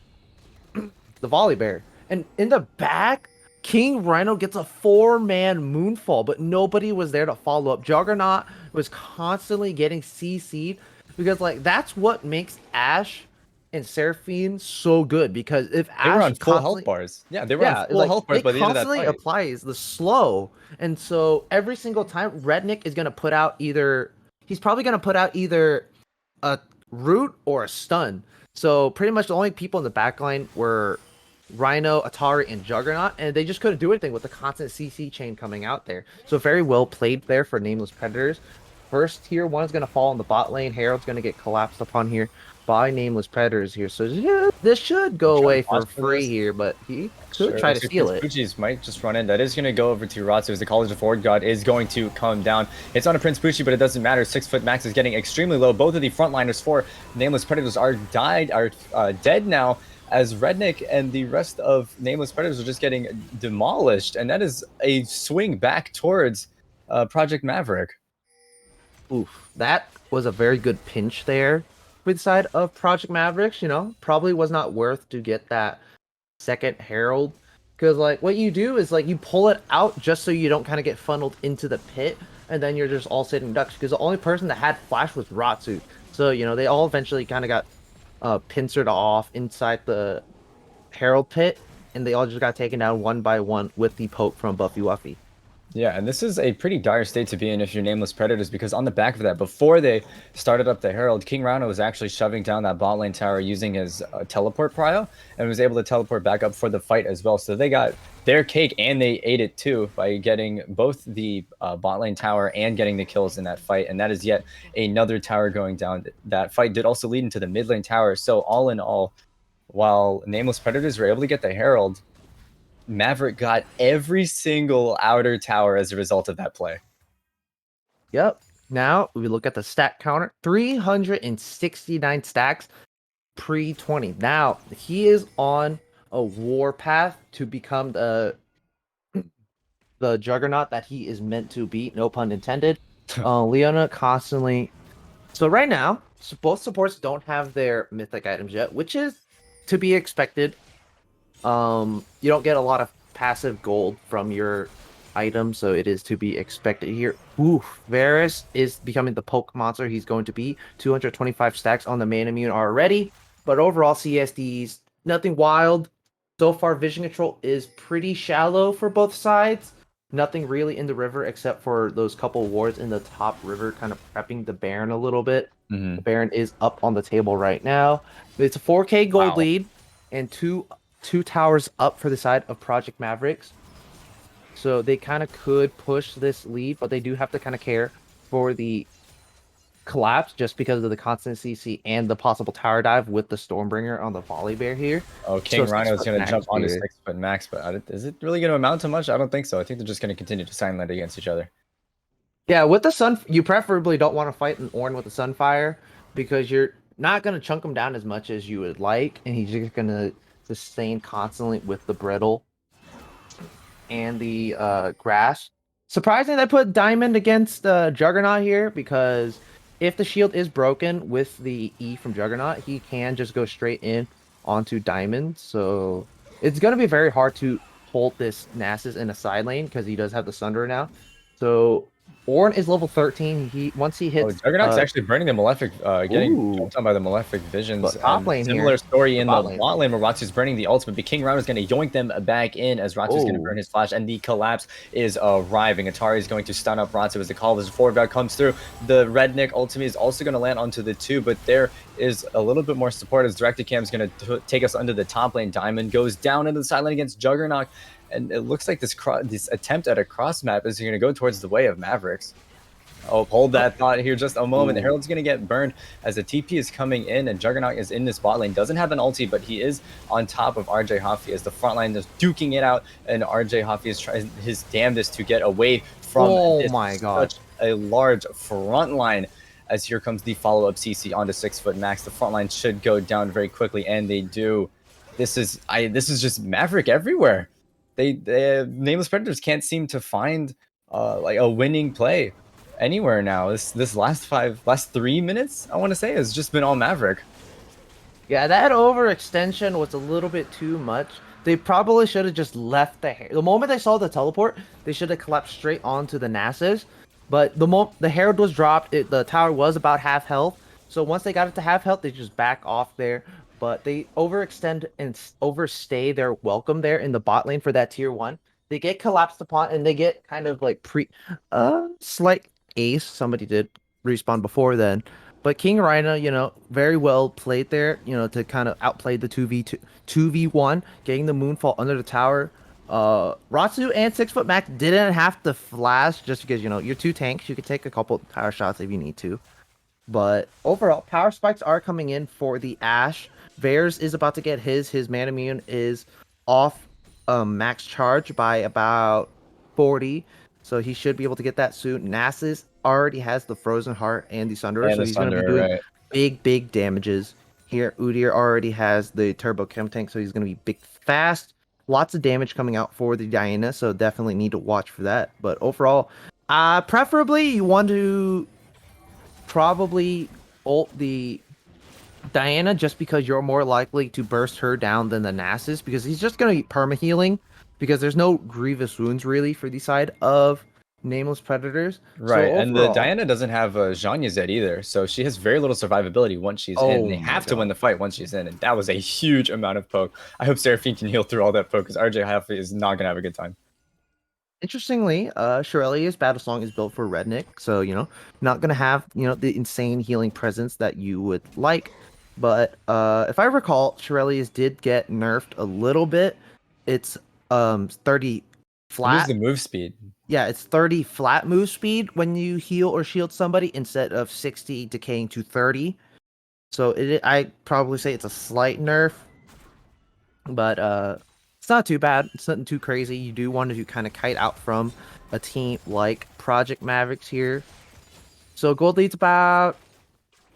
Volibear. And in the back, King Rhino gets a 4-man moonfall, but nobody was there to follow up. Juggernaut was constantly getting CC'd because like that's what makes Ashe and Seraphine so good, because if they were on full health bars. Yeah, they were on full health bars by the end of that fight. It constantly applies the slow. And so every single time Rednick is going to put out he's probably going to put out either a root or a stun. So pretty much the only people in the backline were Rhino, Atari, and Juggernaut, and they just couldn't do anything with the constant CC chain coming out there. So very well played there for Nameless Predators. First tier 1 is going to fall in the bot lane. Herald's going to get collapsed upon here by Nameless Predators here. So yeah, this should go away for free here, but he could try to steal it. Poochie's might just run in. That is going to go over to Ratsu as the College of Horde God is going to come down. It's on a Prince Poochie, but it doesn't matter. 6 foot Max is getting extremely low. Both of the frontliners for Nameless Predators are dead now, as Rednick and the rest of Nameless Predators are just getting demolished, and that is a swing back towards Project Maverick. Oof, that was a very good pinch there with the side of Project Mavericks. You know, probably was not worth to get that second Herald, because like what you do is like you pull it out just so you don't kind of get funneled into the pit, and then you're just all sitting ducks, because the only person that had flash was Ratsu. So you know they all eventually kind of got pincered off inside the Herald pit, and they all just got taken down one by one with the poke from Buffy Wuffy. Yeah, and this is a pretty dire state to be in if you're Nameless Predators, because on the back of that, before they started up the Herald, King Rhino was actually shoving down that bot lane tower using his teleport prio, and was able to teleport back up for the fight as well. So they got their cake, and they ate it too by getting both the bot lane tower and getting the kills in that fight, and that is yet another tower going down. That fight did also lead into the mid lane tower, so all in all, while Nameless Predators were able to get the Herald, Maverick got every single outer tower as a result of that play. Yep. Now we look at the stat counter, 369 stacks pre-20. Now he is on a war path to become the juggernaut that he is meant to be, no pun intended. Leona constantly. So right now, both supports don't have their mythic items yet, which is to be expected. You don't get a lot of passive gold from your item, so it is to be expected here. Oof, Varus is becoming the poke monster he's going to be. 225 stacks on the main immune already, but overall CSDs, nothing wild. So far, vision control is pretty shallow for both sides. Nothing really in the river except for those couple wards in the top river, kind of prepping the Baron a little bit. Mm-hmm. The Baron is up on the table right now. It's a 4K gold lead and two towers up for the side of Project Mavericks. So they kind of could push this lead, but they do have to kind of care for the collapse just because of the constant CC and the possible tower dive with the Stormbringer on the volley bear here. Oh, King So Rhino's going to jump onto here. 6-foot max, but is it really going to amount to much? I don't think so. I think they're just going to continue to silent against each other. Yeah, with the sun, you preferably don't want to fight an Ornn with the Sunfire because you're not going to chunk him down as much as you would like, and he's just going to sustain constantly with the Brittle and the Grass. Surprising they put Diamond against Juggernaut here because if the shield is broken with the E from Juggernaut, he can just go straight in onto Diamond. So it's going to be very hard to hold this Nasus in a side lane because he does have the Sunderer now. So Ornn is level 13. Once he hits, Juggernaut's actually burning the Malefic, getting jumped on by the Malefic Visions. Top lane similar here. story in the bot lane where Ratsu's burning the ultimate, but King Rhino's going to yoink them back in as Ratsu's going to burn his flash, and the collapse is arriving. Atari is going to stun up Ratsu as the call of his forward guard comes through. The Rednick ultimate is also going to land onto the 2, but there is a little bit more support as Directed Cam is going to take us under the top lane. Diamond goes down into the side lane against Juggernaut, and it looks like this attempt at a cross map is going to go towards the way of Mavericks. Oh, hold that thought here just a moment. The Herald's going to get burned as the TP is coming in, and Juggernaut is in this bot lane. Doesn't have an ulti, but he is on top of RJ Hoffy as the front line is duking it out, and RJ Hoffy is trying his damnedest to get away from such a large front line. As here comes the follow-up CC onto 6-foot max. The front line should go down very quickly, and they do. This is just Maverick everywhere. They Nameless Predators can't seem to find like a winning play anywhere now. This last 3 minutes, I want to say, has just been all Maverick. Yeah, that overextension was a little bit too much. They probably should have just left the moment they saw the teleport, they should have collapsed straight onto the Nasus. But the moment the Herald was dropped, the tower was about half health. So once they got it to half health, they just back off there. But they overextend and overstay their welcome there in the bot lane for that tier 1. They get collapsed upon, and they get kind of like slight ace. Somebody did respawn before then, but King Rhino, very well played there, to kind of outplay the 2v1, getting the Moonfall under the tower. Ratsu and 6-foot max didn't have to flash just because, you're 2 tanks. You could take a couple tower shots if you need to. But overall, power spikes are coming in for the Ashe. Varus is about to get his mana immune is off max charge by about 40. So he should be able to get that soon. Nasus already has the Frozen Heart and the Sunderer, so he's going to be doing big damages. Here, Udyr already has the Turbo Chem Tank, so he's going to be big fast. Lots of damage coming out for the Diana, so definitely need to watch for that. But overall, preferably you want to probably ult the Diana just because you're more likely to burst her down than the Nasus, because he's just going to be perma-healing, because there's no grievous wounds really for the side of Nameless Predators. Right, so and the Diana doesn't have Zhanya Zed either, so she has very little survivability once she's in. They have to win the fight once she's in, and that was a huge amount of poke. I hope Seraphine can heal through all that poke, because RJ Hoffy is not going to have a good time. Interestingly, Shirelia's Battle Song is built for Rednick, so, not going to have, the insane healing presence that you would like. But if I recall, Shirelia's did get nerfed a little bit. It's 30 flat. What is the move speed? Yeah, it's 30 flat move speed when you heal or shield somebody instead of 60 decaying to 30. So I probably say it's a slight nerf, but it's not too bad. It's nothing too crazy. You do want to kind of kite out from a team like Project Mavericks here. So gold lead's about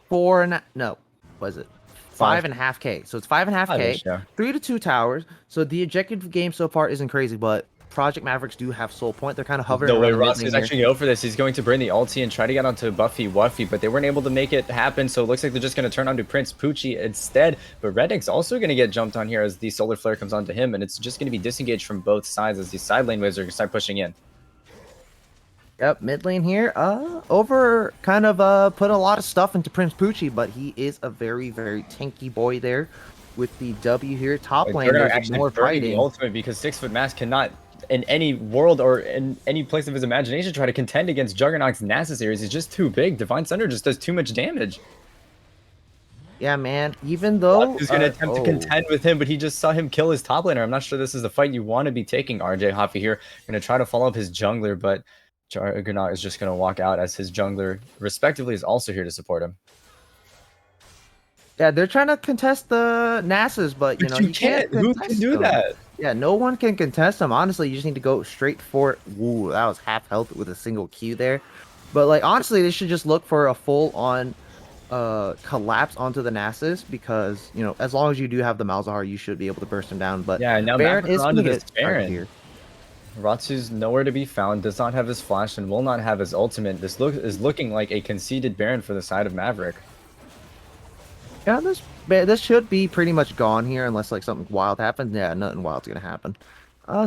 5.5K. So it's 5.5K, 3 to 2 towers. So the objective game so far isn't crazy, but Project Mavericks do have Soul Point. They're kind of hovering The way around the mid Ross lane is here. actually go for this, he's going to burn the ulti and try to get onto Buffy Wuffy, but they weren't able to make it happen, so it looks like they're just going to turn onto Prince Poochie instead. But Reddick's also going to get jumped on here as the Solar Flare comes onto him, and it's just going to be disengaged from both sides as these side lane waves are going to start pushing in. Yep, mid lane here. Over kind of put a lot of stuff into Prince Poochie, but he is a very, very tanky boy there with the W here. Top lane, They're there's actually more burning the fighting. ultimate because 6 Foot Mask cannot, in any world or in any place of his imagination, try to contend against Juggernaut's NASA series. He's just too big. Divine Thunder just does too much damage. Yeah, man. Even though He's going to attempt to contend with him, but he just saw him kill his top laner. I'm not sure this is the fight you want to be taking, RJ Hoffy here. Going to try to follow up his jungler, but Juggernaut is just going to walk out as his jungler, respectively, is also here to support him. Yeah, they're trying to contest the NASAs, but you know you can't. Who can do that? Yeah, no one can contest them. Honestly, you just need to go straight for it. Ooh, that was half health with a single Q there. But like honestly, they should just look for a full-on collapse onto the NASAs because you know as long as you do have the Malzahar, you should be able to burst him down. But yeah, now Baron is onto going to this get Baron here. Ratsu's nowhere to be found, does not have his flash, and will not have his ultimate. This is looking like a conceded Baron for the side of Maverick. Yeah, this should be pretty much gone here unless like something wild happens. Yeah, nothing wild's gonna happen.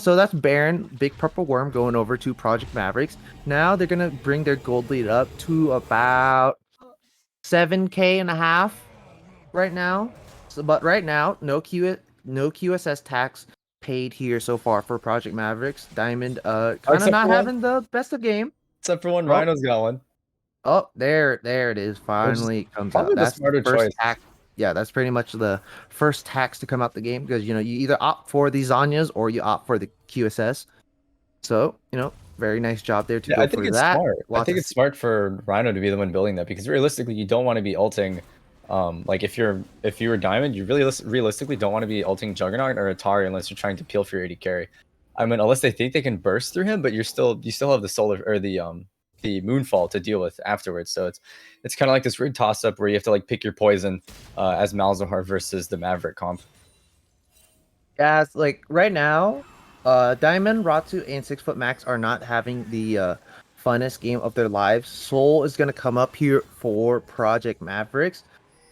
So that's Baron, Big Purple Worm going over to Project Mavericks. Now they're gonna bring their gold lead up to about 7K and a half right now. So, but right now, no QSS tax paid here so far for Project Mavericks. Diamond, kind of not having the best of game. Except for one, Rhino's got one. Oh, there it is. Finally comes out. That's the smarter choice. Tax. Yeah, that's pretty much the first tax to come out the game because you know you either opt for the Zanyas or you opt for the QSS. So you know, very nice job there to go for that. Smart. I think it's smart for Rhino to be the one building that because realistically, you don't want to be ulting. Like if you were Diamond, you really realistically don't want to be ulting Juggernaut or Atari unless you're trying to peel for your AD carry. I mean, unless they think they can burst through him, but you still have the solar or the Moonfall to deal with afterwards. So it's kind of like this weird toss up where you have to like pick your poison as Malzahar versus the Maverick comp. Yeah, it's like right now, Diamond, Ratsu, and 6 Foot Max are not having the funnest game of their lives. Soul is gonna come up here for Project Mavericks,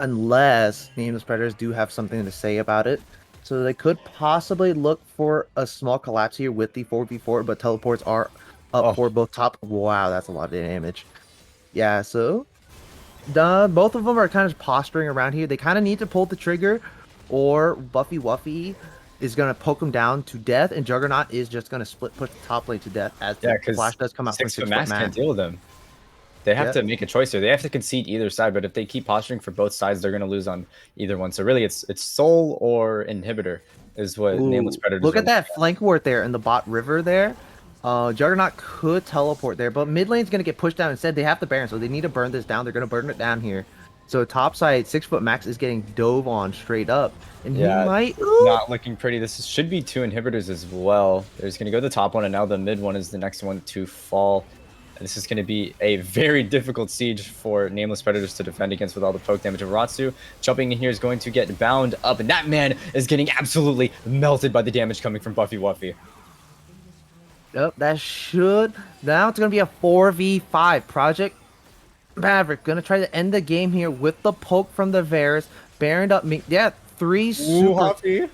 unless Nameless Predators do have something to say about it. So they could possibly look for a small collapse here with the 4v4, but teleports are up for both top. Wow, that's a lot of damage. Yeah, so both of them are kind of posturing around here. They kind of need to pull the trigger, or Buffy Wuffy is going to poke him down to death, and Juggernaut is just going to push the top lane to death as the flash does come out from 6 Foot Max can't deal with them. They have to make a choice here. They have to concede either side, but if they keep posturing for both sides, they're going to lose on either one. So really, it's Soul or Inhibitor is what Nameless Predators. Look at that flank ward there in the bot river there. Juggernaut could teleport there, but mid lane's going to get pushed down instead. They have the Baron, so they need to burn this down. They're going to burn it down here. So top side, 6 Foot Max is getting dove on straight up. And he might... Not looking pretty. This should be 2 inhibitors as well. There's going to go the top one, and now the mid one is the next one to fall. And this is going to be a very difficult siege for Nameless Predators to defend against with all the poke damage. Ratsu jumping in here is going to get bound up, and that man is getting absolutely melted by the damage coming from Buffy Wuffy. Yep, that should... Now it's going to be a 4v5. Project Maverick going to try to end the game here with the poke from the Varus. Baroned up... Yeah, 3 super...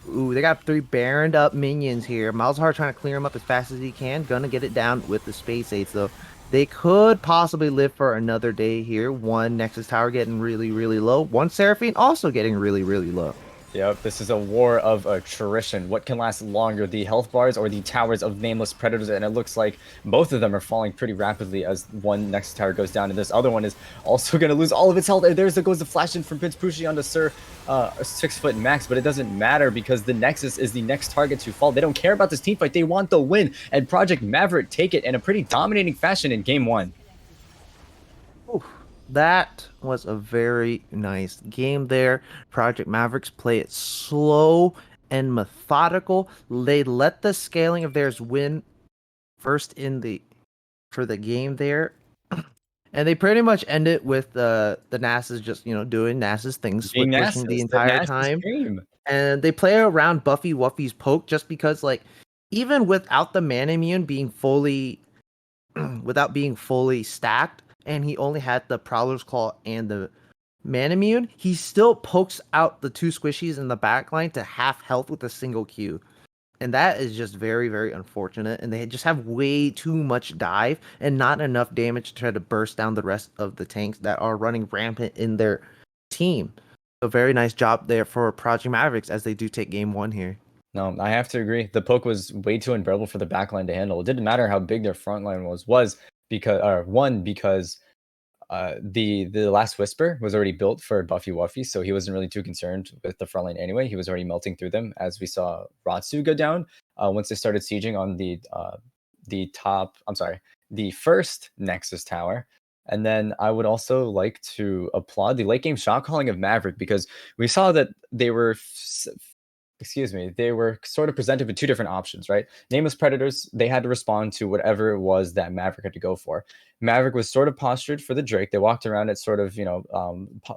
Ooh, they got 3 Baroned up minions here. Malzahar trying to clear him up as fast as he can. Gonna get it down with the Space Aids, though. They could possibly live for another day here. 1 Nexus Tower getting really, really low. 1 Seraphine also getting really, really low. Yep, this is a war of attrition. What can last longer, the health bars or the towers of Nameless Predators? And it looks like both of them are falling pretty rapidly as 1 Nexus Tower goes down, and this other one is also going to lose all of its health. And goes the flash in from Prince Poochie onto Sir 6 Foot Max, but it doesn't matter because the Nexus is the next target to fall. They don't care about this team fight. They want the win, and Project Maverick take it in a pretty dominating fashion in Game 1. Oof. That was a very nice game there. Project Mavericks play it slow and methodical. They let the scaling of theirs win first for the game there. And they pretty much end it with the NASA's just, doing NASA's things, pushing the entire time. And they play around Buffy Wuffy's poke just because, even without the mana immune being fully without being fully stacked, and he only had the Prowler's Claw and the mana immune, he still pokes out the two squishies in the backline to half health with a single Q. And that is just very, very unfortunate. And they just have way too much dive and not enough damage to try to burst down the rest of the tanks that are running rampant in their team. So very nice job there for Project Mavericks as they do take game one here. No, I have to agree. The poke was way too unbearable for the backline to handle. It didn't matter how big their front line was because the last whisper was already built for Buffy Wuffy, so he wasn't really too concerned with the front line anyway. He was already melting through them, as we saw Ratsu go down once they started sieging on the first Nexus tower. And then I would also like to applaud the late game shot calling of Maverick, because we saw that they were sort of presented with two different options, right? Nameless Predators, they had to respond to whatever it was that Maverick had to go for. Maverick was sort of postured for the Drake. They walked around it sort of,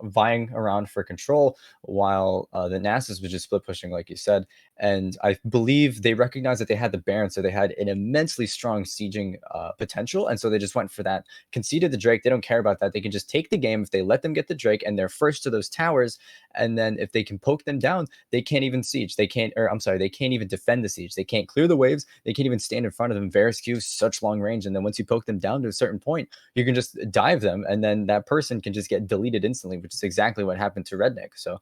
vying around for control, while the Nasus was just split pushing, like you said. And I believe they recognized that they had the Baron, so they had an immensely strong sieging potential. And so they just went for that, conceded the Drake. They don't care about that. They can just take the game if they let them get the Drake and they're first to those towers. And then if they can poke them down, they can't even siege. They can't even defend the siege. They can't clear the waves. They can't even stand in front of them. Varus Q, such long range. And then once you poke them down to a certain point, you can just dive them. And then that person can just get deleted instantly, which is exactly what happened to Redneck. So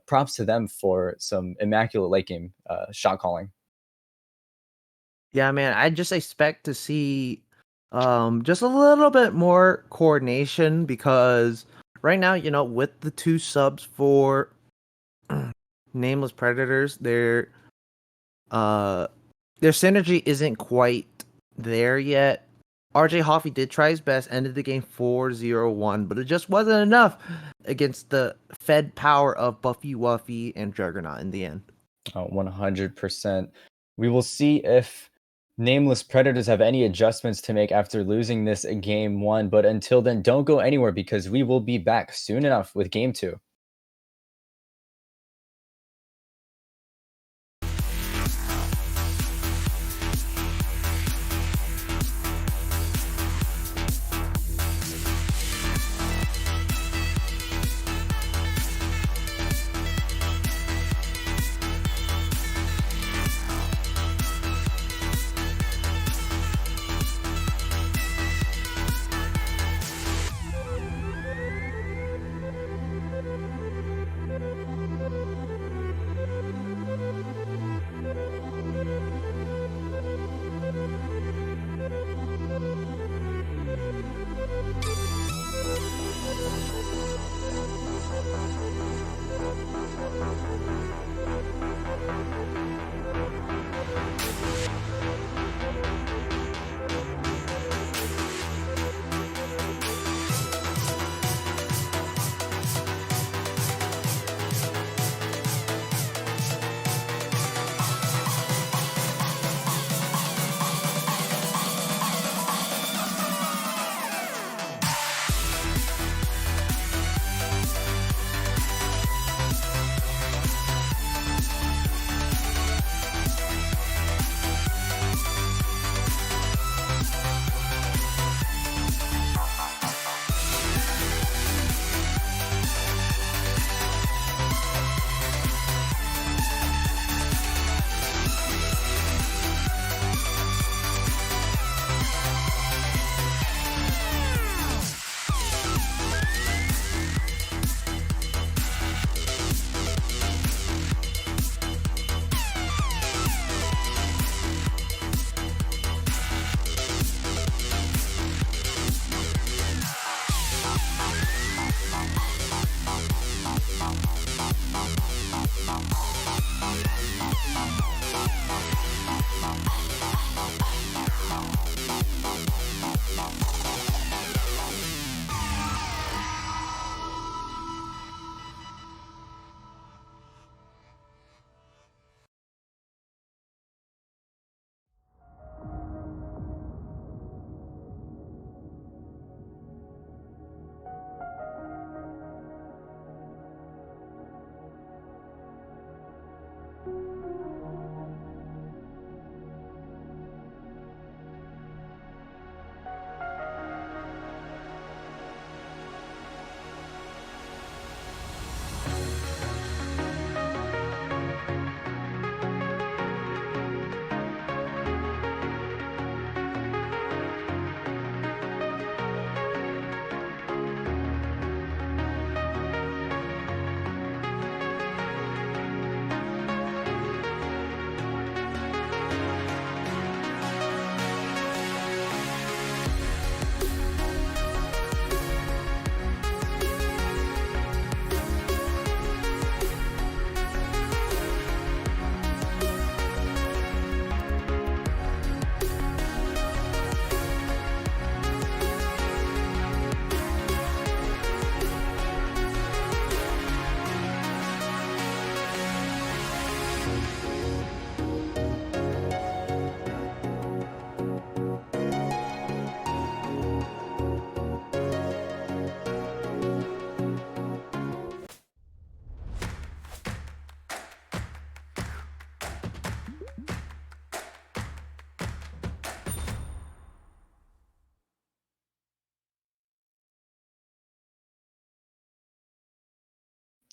props to them for some immaculate late game shot calling. Yeah, man, I just expect to see just a little bit more coordination because right now, with the two subs for Nameless Predators, their synergy isn't quite there yet. RJ Hoffy did try his best, ended the game 4-0-1, but it just wasn't enough against the fed power of Buffy Wuffy and Juggernaut in the end. 100%. We will see if Nameless Predators have any adjustments to make after losing this game one. But until then, don't go anywhere, because we will be back soon enough with game two.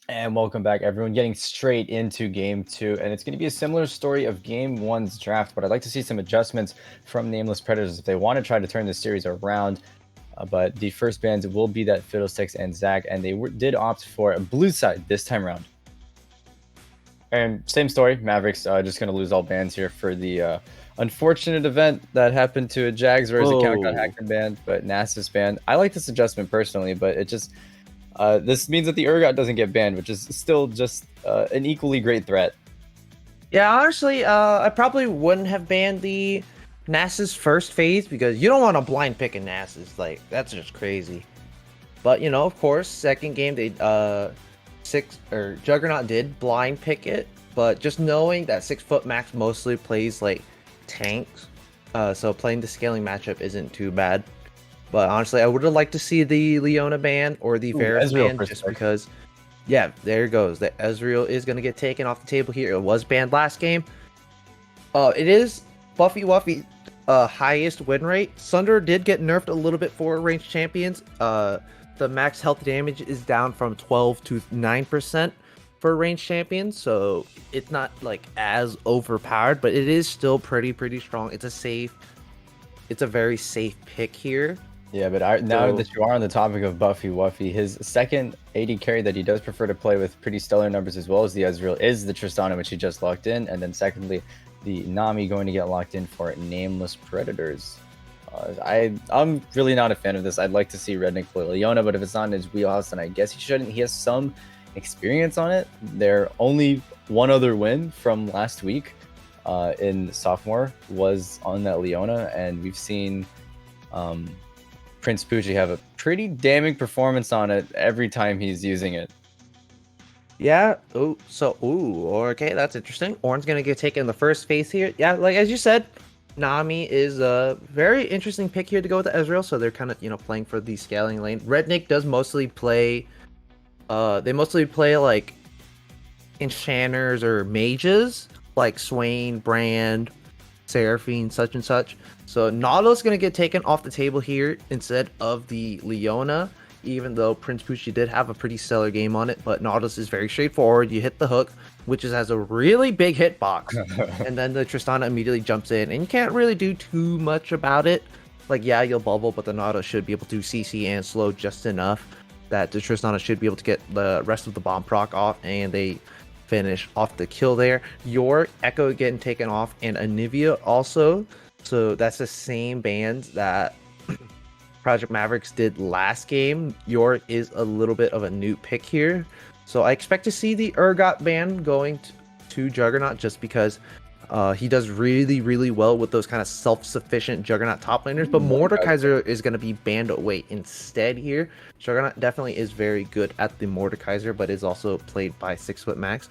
And welcome back, everyone. Getting straight into game 2, and it's going to be a similar story of game 1's draft, but I'd like to see some adjustments from Nameless Predators if they want to try to turn this series around. But the first bans will be that Fiddlesticks and Zach, and they did opt for a blue side this time around. And same story, Mavericks just going to lose all bans here for the unfortunate event that happened to a Jags where his account got hacked and banned, but Nasus banned. I like this adjustment personally, but it just... this means that the Urgot doesn't get banned, which is still just an equally great threat. Yeah, honestly, I probably wouldn't have banned the Nasus first phase because you don't want to blind pick a Nasus. Like, that's just crazy. But, you know, of course, second game, they Juggernaut did blind pick it. But just knowing that 6 Max mostly plays, like, tanks, so playing the scaling matchup isn't too bad. But honestly, I would have liked to see the Leona ban or the Varus ban just because, yeah, there it goes. The Ezreal is going to get taken off the table here. It was banned last game. It is Buffy Wuffy highest win rate. Sunder did get nerfed a little bit for ranged champions. The max health damage is down from 12 to 9% for ranged champions. So it's not like as overpowered, but it is still pretty strong. It's a very safe pick here. Yeah, but now that you are on the topic of Buffy Wuffy, his second AD carry that he does prefer to play with pretty stellar numbers as well as the Ezreal is the Tristana, which he just locked in. And then secondly, the Nami going to get locked in for Nameless Predators. I'm really not a fan of this. I'd like to see Rednick play Leona, but if it's not in his wheelhouse, then I guess he shouldn't. He has some experience on it. Their only one other win from last week in Sophomore was on that Leona, and we've seen... Prince Poochie have a pretty damning performance on it every time he's using it. Yeah. Okay, that's interesting. Ornn's gonna get taken in the first phase here. Yeah, like as you said, Nami is a very interesting pick here to go with the Ezreal. So they're kind of playing for the scaling lane. Rednick does mostly play. They mostly play like enchanters or mages like Swain, Brand, Seraphine, such and such. So Nautilus going to get taken off the table here instead of the Leona, even though Prince Poochie did have a pretty stellar game on it. But Nautilus is very straightforward. You hit the hook, which has a really big hitbox. And then the Tristana immediately jumps in. And you can't really do too much about it. Like, yeah, you'll bubble, but the Nautilus should be able to CC and slow just enough that the Tristana should be able to get the rest of the bomb proc off. And they finish off the kill there. Your Echo getting taken off, and Anivia also. So that's the same band that Project Mavericks did last game. York is a little bit of a new pick here. So I expect to see the Urgot band going to Juggernaut just because he does really well with those kind of self-sufficient Juggernaut top laners. But Mordekaiser is going to be banned away instead here. Juggernaut definitely is very good at the Mordekaiser, but is also played by 6 Max.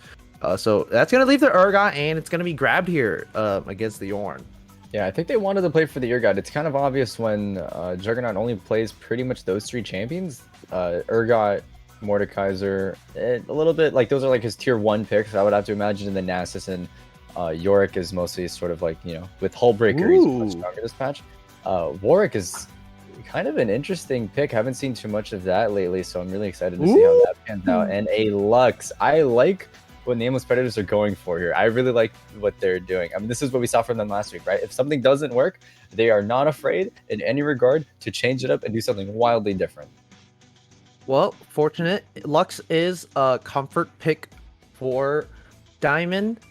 So that's going to leave the Urgot, and it's going to be grabbed here against the Ornn. Yeah, I think they wanted to play for the Urgot. It's kind of obvious when Juggernaut only plays pretty much those 3 champions. Urgot, Mordekaiser, a little bit like those are like his tier 1 picks. I would have to imagine. And the Nasus and Yorick is mostly sort of like, with Hullbreaker, he's much stronger this patch. Warwick is kind of an interesting pick. Haven't seen too much of that lately, so I'm really excited to see how that pans out. And a Lux. I like what Nameless Predators are going for here. I really like what they're doing. I mean, this is what we saw from them last week, right? If something doesn't work, they are not afraid in any regard to change it up and do something wildly different. Well, fortunate. Lux is a comfort pick for Diamond.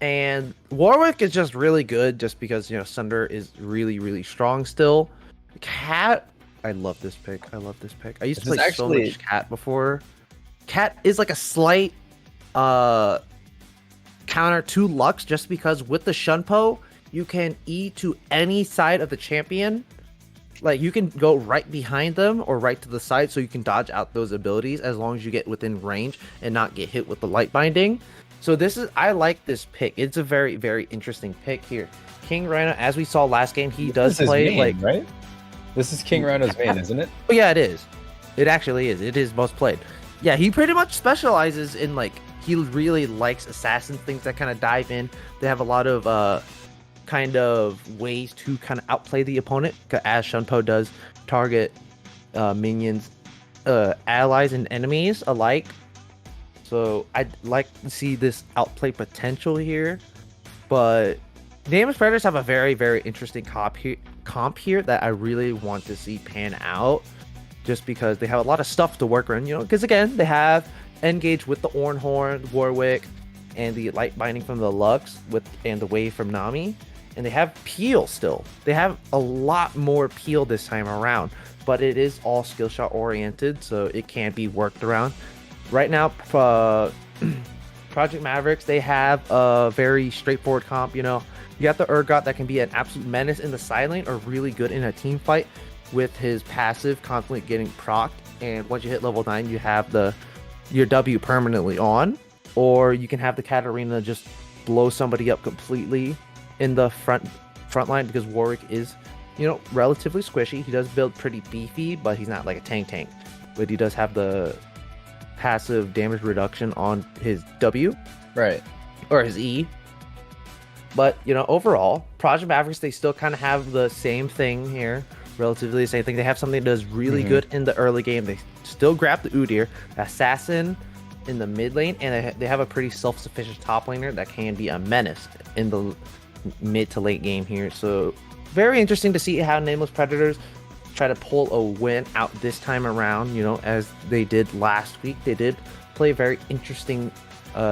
And Warwick is just really good just because, Sunder is really strong still. Cat, I love this pick. I used to play so much Cat before. Cat is like a slight counter to Lux just because with the Shunpo, you can E to any side of the champion. Like, you can go right behind them or right to the side so you can dodge out those abilities as long as you get within range and not get hit with the light binding. So I like this pick. It's a very interesting pick here. King Rhino, as we saw last game, he does play main, right? This is King Rhino's main, isn't it? Oh yeah, it is. It actually is. It is most played. Yeah, he pretty much specializes in he really likes assassins, things that kind of dive in. They have a lot of kind of ways to kind of outplay the opponent, as Shunpo does target minions, allies and enemies alike. So I'd like to see this outplay potential here, but Nameless Predators have a very, very interesting comp here that I really want to see pan out, just because they have a lot of stuff to work around. Because again, they have Engage with the Ornhorn, Warwick, and the Light Binding from the Lux and the Wave from Nami, and they have Peel still. They have a lot more Peel this time around, but it is all skill shot oriented, so it can't be worked around. Right now, Project Mavericks, they have a very straightforward comp. You got the Urgot that can be an absolute menace in the side lane or really good in a team fight with his passive constantly getting procced. And once you hit level 9, you have your W permanently on. Or you can have the Katarina just blow somebody up completely in the front line, because Warwick is, relatively squishy. He does build pretty beefy, but he's not like a tank. But he does have the passive damage reduction on his W. Right. Or his E. But, overall, Project Mavericks, they still kind of have the same thing here. Relatively the same thing. They have something that does really good in the early game. They still grab the Udyr, Assassin in the mid lane, and they have a pretty self-sufficient top laner that can be a menace in the mid to late game here. So very interesting to see how Nameless Predators try to pull a win out this time around, as they did last week. They did play a very interesting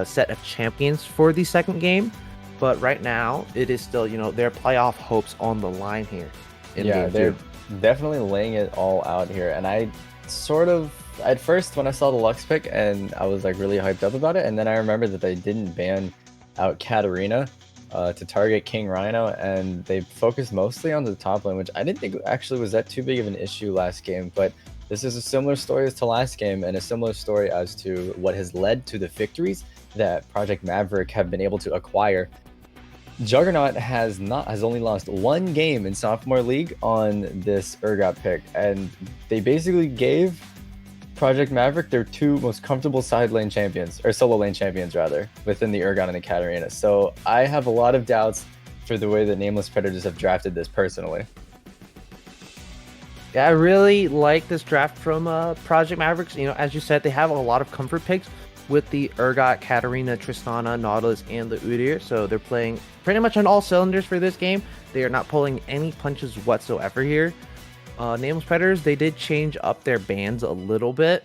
set of champions for the second game, but right now it is still, their playoff hopes on the line here. They're definitely laying it all out here, and I sort of, at first when I saw the Lux pick, and I was like really hyped up about it, and then I remember that they didn't ban out Katarina to target King Rhino, and they focused mostly on the top lane, which I didn't think actually was that too big of an issue last game. But this is a similar story as to last game, and a similar story as to what has led to the victories that Project Maverick have been able to acquire. Juggernaut has only lost one game in Sophomore League on this Urgot pick, and they basically gave Project Maverick their two most comfortable side lane champions, or solo lane champions rather, within the Urgot and the Katarina. So I have a lot of doubts for the way that Nameless Predators have drafted this personally. Yeah, I really like this draft from Project Mavericks. As you said, they have a lot of comfort picks with the Urgot, Katarina, Tristana, Nautilus, and the Udyr. So they're playing pretty much on all cylinders for this game. They are not pulling any punches whatsoever here. Nameless Predators, they did change up their bans a little bit,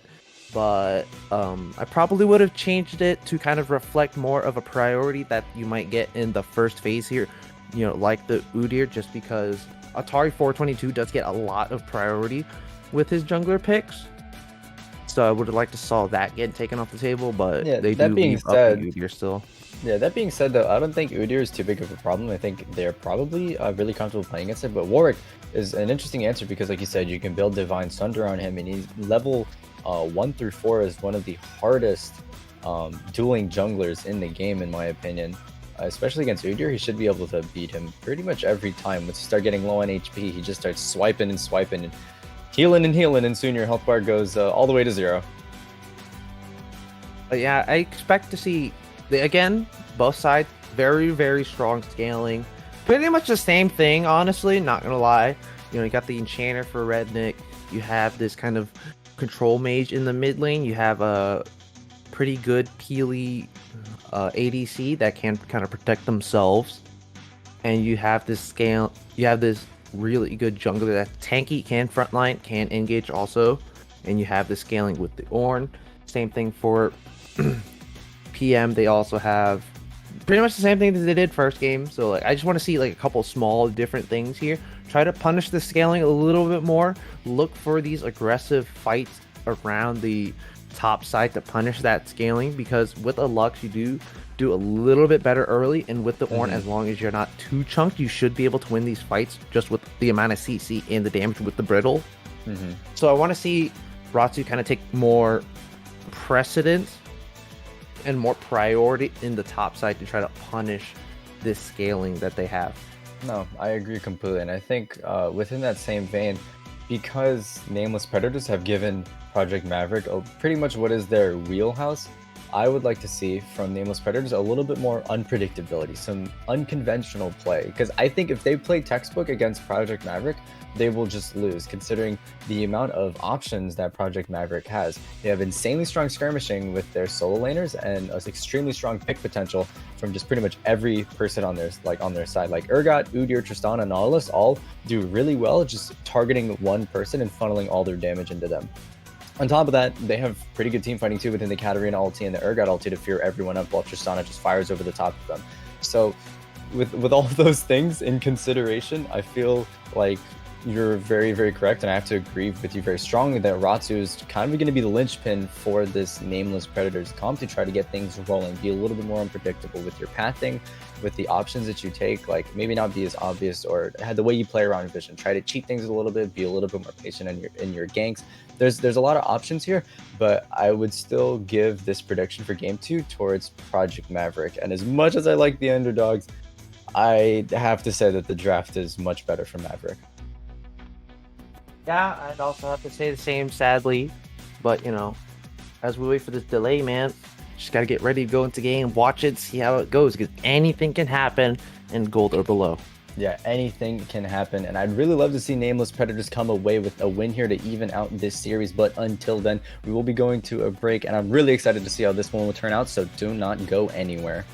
but I probably would have changed it to kind of reflect more of a priority that you might get in the first phase here, like the Udyr, just because Atari 422 does get a lot of priority with his jungler picks. So I would have liked to saw that get taken off the table, but they do leave up the Udyr still. Yeah, that being said, though, I don't think Udyr is too big of a problem. I think they're probably really comfortable playing against it. But Warwick is an interesting answer because, like you said, you can build Divine Sunder on him, and he's level 1 through 4 is one of the hardest dueling junglers in the game, in my opinion. Especially against Udyr, he should be able to beat him pretty much every time. Once you start getting low on HP, he just starts swiping and swiping and healing, and soon your health bar goes all the way to 0. But yeah, I expect to see, again, both sides, very, very strong scaling. Pretty much the same thing, honestly, not gonna lie. You got the Enchanter for Rednick. You have this kind of control mage in the mid lane. You have a pretty good Peely ADC that can kind of protect themselves. And you have this really good jungler that's tanky, can frontline, can engage also. And you have the scaling with the Ornn. Same thing for PM. They also have pretty much the same thing that they did first game. So I just want to see a couple small different things here. Try to punish the scaling a little bit more. Look for these aggressive fights around the top side to punish that scaling, because with a Lux you do a little bit better early, and with the Ornn, as long as you're not too chunked, you should be able to win these fights just with the amount of CC and the damage with the brittle. So I want to see Ratsu kind of take more precedence and more priority in the top side to try to punish this scaling that they have. No, I agree completely, and I think within that same vein, because Nameless Predators have given Project Maverick pretty much what is their wheelhouse, I would like to see from Nameless Predators a little bit more unpredictability, some unconventional play. Because I think if they play textbook against Project Maverick, they will just lose, considering the amount of options that Project Maverick has. They have insanely strong skirmishing with their solo laners and an extremely strong pick potential from just pretty much every person on their side. Like Urgot, Udyr, Tristana, and Nautilus all do really well just targeting one person and funneling all their damage into them. On top of that, they have pretty good team fighting too within the Katarina ulti and the Urgot ulti to fear everyone up while Tristana just fires over the top of them. So with all those things in consideration, I feel like you're very, very correct, and I have to agree with you very strongly that Ratsu is kind of going to be the linchpin for this Nameless Predators comp to try to get things rolling, be a little bit more unpredictable with your pathing, with the options that you take, like maybe not be as obvious, or the way you play around vision. Try to cheat things a little bit, be a little bit more patient in your ganks. There's a lot of options here, but I would still give this prediction for game 2 towards Project Maverick. And as much as I like the underdogs, I have to say that the draft is much better for Maverick. Yeah, I'd also have to say the same, sadly. But, as we wait for this delay, man, just got to get ready to go into game, watch it, see how it goes, because anything can happen in gold or below. Yeah, anything can happen, and I'd really love to see Nameless Predators come away with a win here to even out this series, but until then, we will be going to a break, and I'm really excited to see how this one will turn out, so do not go anywhere.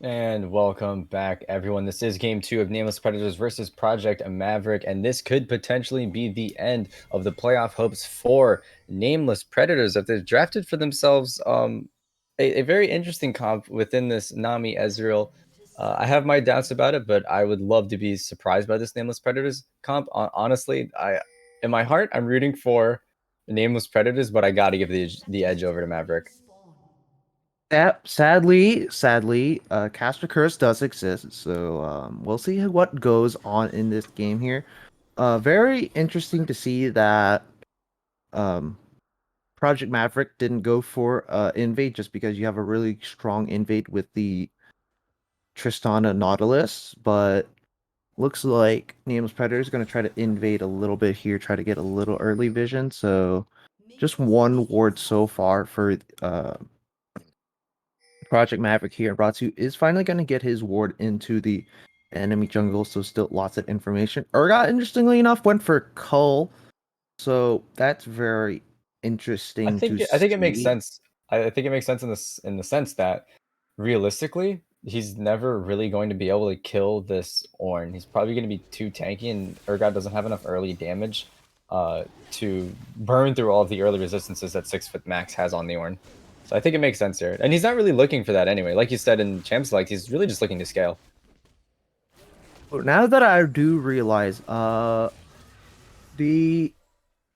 And welcome back, everyone. This is game 2 of Nameless Predators versus Project Maverick, and this could potentially be the end of the playoff hopes for Nameless Predators if they've drafted for themselves a very interesting comp within this Nami Ezreal. I have my doubts about it, but I would love to be surprised by this Nameless Predators comp. Honestly, in my heart, I'm rooting for Nameless Predators, but I got to give the edge over to Maverick. Yeah, sadly, Caster Curse does exist, so we'll see what goes on in this game here. Very interesting to see that Project Maverick didn't go for invade just because you have a really strong invade with the Tristana Nautilus, but looks like Nameless Predator is going to try to invade a little bit here, try to get a little early vision, so just one ward so far for Project Maverick here. Ratsu is finally going to get his ward into the enemy jungle, so still lots of information. Urgot, interestingly enough, went for Cull, so that's very interesting to I think it makes see. sense. I think it makes sense in the sense that realistically, he's never really going to be able to kill this Ornn. He's probably going to be too tanky, and Urgot doesn't have enough early damage to burn through all of the early resistances that 6-foot max has on the Ornn. So I think it makes sense here. And he's not really looking for that anyway. Like you said in Champ Select, he's really just looking to scale. Now that I do realize, the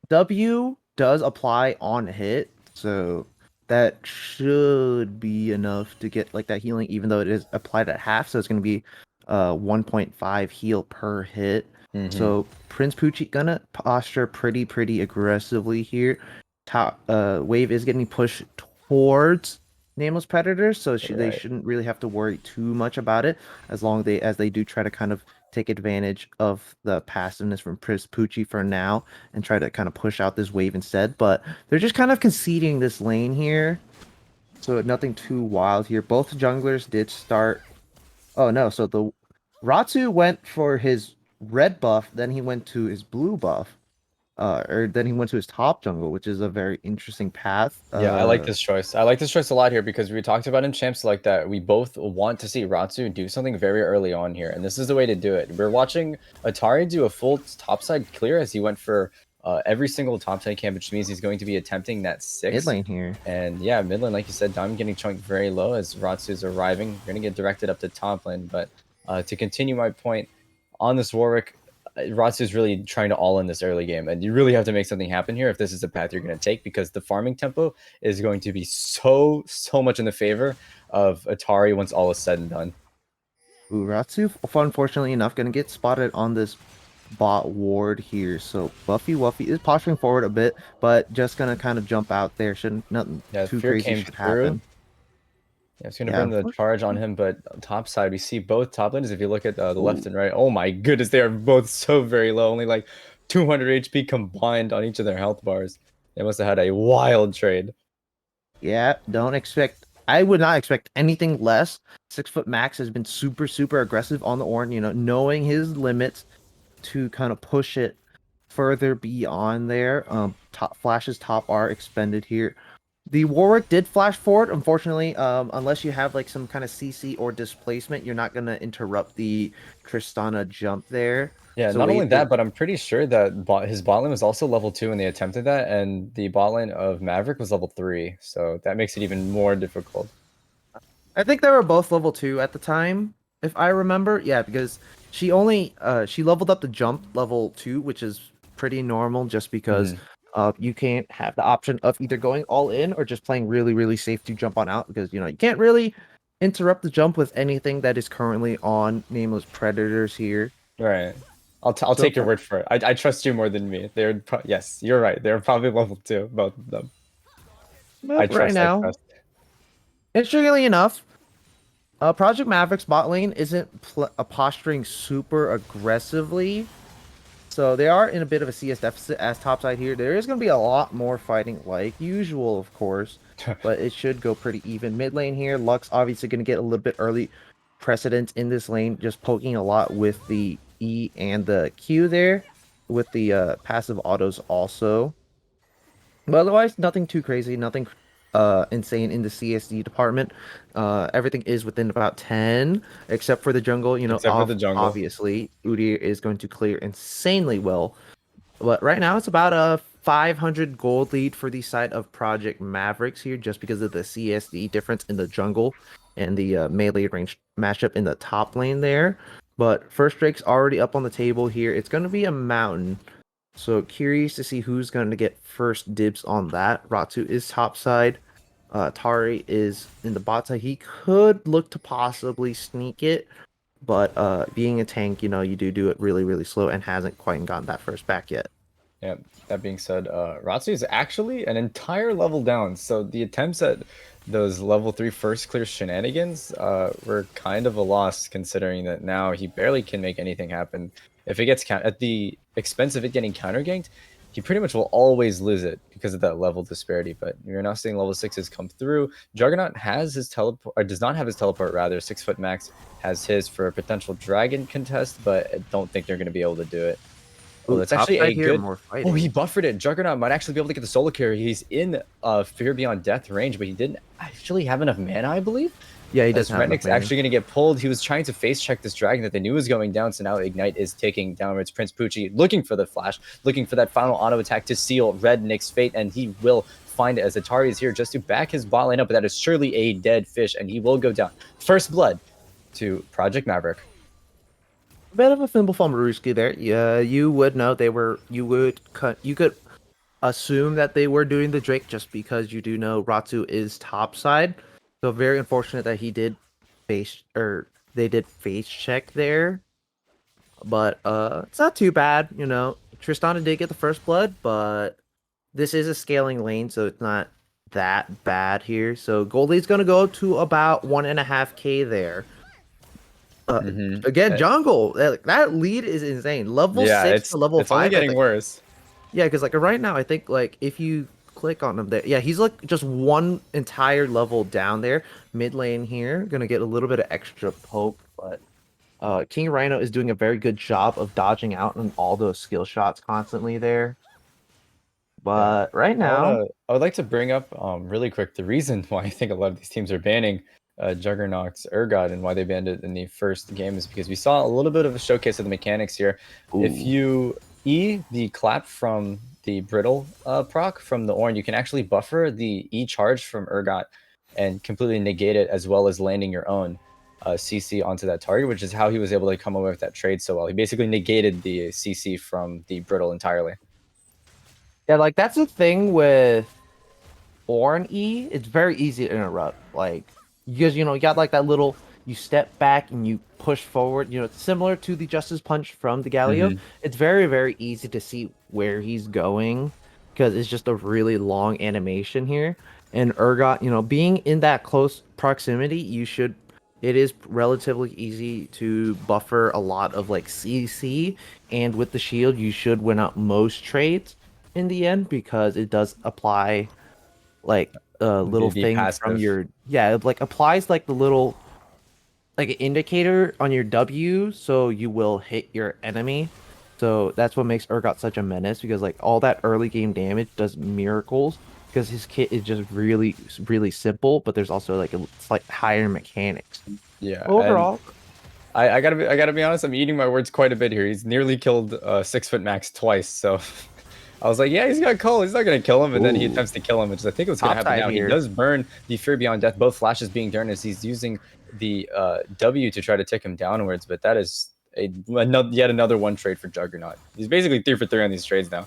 W does apply on hit, so that should be enough to get like that healing, even though it is applied at half, so it's gonna be 1.5 heal per hit. So Prince Poochie gonna posture pretty aggressively here. Top wave is getting pushed towards Nameless Predators, so they shouldn't really have to worry too much about it as long as they do try to kind of take advantage of the passiveness from Prince Poochie for now and try to kind of push out this wave instead. But they're just kind of conceding this lane here, so nothing too wild here. Both junglers did start. Oh no, so the Ratsu went for his red buff, then he went to his blue buff. Or then he went to his top jungle, which is a very interesting path. Yeah, I like this choice. I like this choice a lot here because we talked about in champs like that. We both want to see Ratsu do something very early on here, and this is the way to do it. We're watching Atari do a full topside clear as he went for every single topside camp, which means he's going to be attempting that 6. Mid lane here. And yeah, mid lane, like you said, Diamond getting chunked very low as Ratsu's arriving. You're going to get directed up to top lane, but to continue my point, on this Warwick, Ratsu is really trying to all in this early game, and you really have to make something happen here if this is the path you're going to take, because the farming tempo is going to be so much in the favor of Atari once all is said and done. Ooh, Ratsu, unfortunately enough, going to get spotted on this bot ward here. So Buffy Wuffy is posturing forward a bit, but just going to kind of jump out there. Nothing too crazy should happen. Yeah, it's going to bring the charge on him, but top side, we see both top laners. If you look at the left and right, oh my goodness, they are both so very low, only like 200 HP combined on each of their health bars. They must have had a wild trade. Yeah, I would not expect anything less. 6-foot max has been super aggressive on the Ornn, knowing his limits to kind of push it further beyond there. Flash's top are expended here. The Warwick did flash forward. Unfortunately, unless you have like some kind of CC or displacement, you're not going to interrupt the Tristana jump there. Yeah, so not only that, but I'm pretty sure that his bot lane was also level 2 when they attempted that, and the bot lane of Maverick was level 3, so that makes it even more difficult. I think they were both level 2 at the time, if I remember. Yeah, because she leveled up the jump level 2, which is pretty normal just because you can't have the option of either going all in or just playing really safe to jump on out, because you can't really interrupt the jump with anything that is currently on Nameless Predators here. Right. I'll take your word for it. I trust you more than me. Yes, you're right. They're probably level 2, both of them. But right now, interestingly enough, Project Maverick's bot lane isn't posturing super aggressively. So they are in a bit of a CS deficit as topside here. There is going to be a lot more fighting like usual, of course, but it should go pretty even. Mid lane here, Lux obviously going to get a little bit early precedence in this lane, just poking a lot with the E and the Q there, with the passive autos also. But otherwise, nothing too crazy, nothing insane in the CSD department. Everything is within about 10, except for the jungle. Except for the jungle. Obviously, Udyr is going to clear insanely well. But right now, it's about a 500 gold lead for the side of Project Mavericks here, just because of the CSD difference in the jungle and the melee range matchup in the top lane there. But first Drake's already up on the table here. It's going to be a mountain. So curious to see who's going to get first dibs on that. Ratsu is top side. Tari is in the bot side. He could look to possibly sneak it, but being a tank, you do it really slow and hasn't quite gotten that first back yet. Yeah, that being said, Ratsu is actually an entire level down. So the attempts at those level 3 first clear shenanigans were kind of a loss, considering that now he barely can make anything happen. If it gets at the expense of it getting counter ganked, he pretty much will always lose it because of that level disparity. But you're now seeing level 6s come through. Juggernaut has his teleport, or does not have his teleport rather. 6-foot Max has his for a potential dragon contest, but I don't think they're going to be able to do it. Oh, Ooh, that's top actually side a here, good. more Oh, fighting. he buffered it. Juggernaut might actually be able to get the solo carry. He's in Fear Beyond Death range, but he didn't actually have enough mana, I believe. Yeah, he does have Renek's actually going to get pulled. He was trying to face check this dragon that they knew was going down, so now Ignite is ticking downwards. Prince Poochie looking for the flash, looking for that final auto attack to seal Red Nick's fate, and he will find it as Atari is here just to back his bot lane up, but that is surely a dead fish, and he will go down. First blood to Project Maverick. A bit of a fimble from Maruski there. Yeah, you would know they were. You could assume that they were doing the Drake just because you do know Ratsu is topside. So very unfortunate that he did they did face check there. But it's not too bad, you know. Tristana did get the first blood, but this is a scaling lane, so it's not that bad here. So Gold Lead's gonna go to about 1.5k there. Again, jungle. That lead is insane. Level 6 to level 5. It's only getting worse. Yeah, because like right now, I think like if you click on him there, yeah, he's like just one entire level down there. Mid lane here, gonna get a little bit of extra poke, but King Rhino is doing a very good job of dodging out on all those skill shots constantly there. But right now, I would like to bring up really quick the reason why I think a lot of these teams are banning Juggernaut's Urgot and why they banned it in the first game is because we saw a little bit of a showcase of the mechanics here. Ooh. If you E the clap from the brittle proc from the Ornn, you can actually buffer the E charge from Urgot and completely negate it, as well as landing your own CC onto that target, which is how he was able to come away with that trade so well. He basically negated the CC from the brittle entirely. yeah, like that's the thing with Ornn E. It's very easy to interrupt, like because you know you got like that little. You step back and you push forward. You know, it's similar to the Justice Punch from the Galio. It's very, very easy to see where he's going because it's just a really long animation here. And Urgot, you know, being in that close proximity, it is relatively easy to buffer a lot of like CC. And with the shield, you should win out most trades in the end because it does apply like a little thing passive from your, yeah, it like applies like the little like an indicator on your W, so you will hit your enemy. So that's what makes Urgot such a menace because like all that early game damage does miracles because his kit is just really, really simple, but there's also like a slight higher mechanics. Yeah. Overall, I gotta be honest. I'm eating my words quite a bit here. He's nearly killed 6-foot Max twice, so. I was like, yeah, he's got Cole. He's not going to kill him. And then he attempts to kill him, which I think was going to happen now. He does burn the Fear Beyond Death. Both flashes being turned as he's using the W to try to tick him downwards. But that is yet another one trade for Juggernaut. He's basically 3 for 3 on these trades now.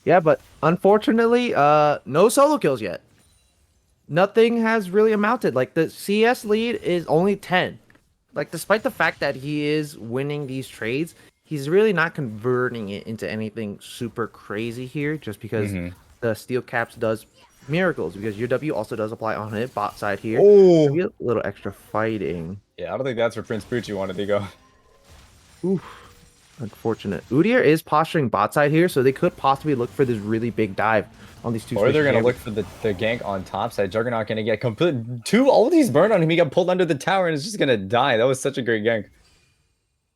Yeah, but unfortunately, no solo kills yet. Nothing has really amounted. Like the CS lead is only 10. Like despite the fact that he is winning these trades, he's really not converting it into anything super crazy here just because the steel caps does miracles because your W also does apply on it bot side here. Oh, a little extra fighting. Yeah, I don't think that's where Prince Poochie wanted to go. Oof. Unfortunate. Udyr is posturing bot side here, so they could possibly look for this really big dive on these two. Or they're going to look for the gank on top side. Juggernaut going to get all these burn on him. He got pulled under the tower and is just going to die. That was such a great gank.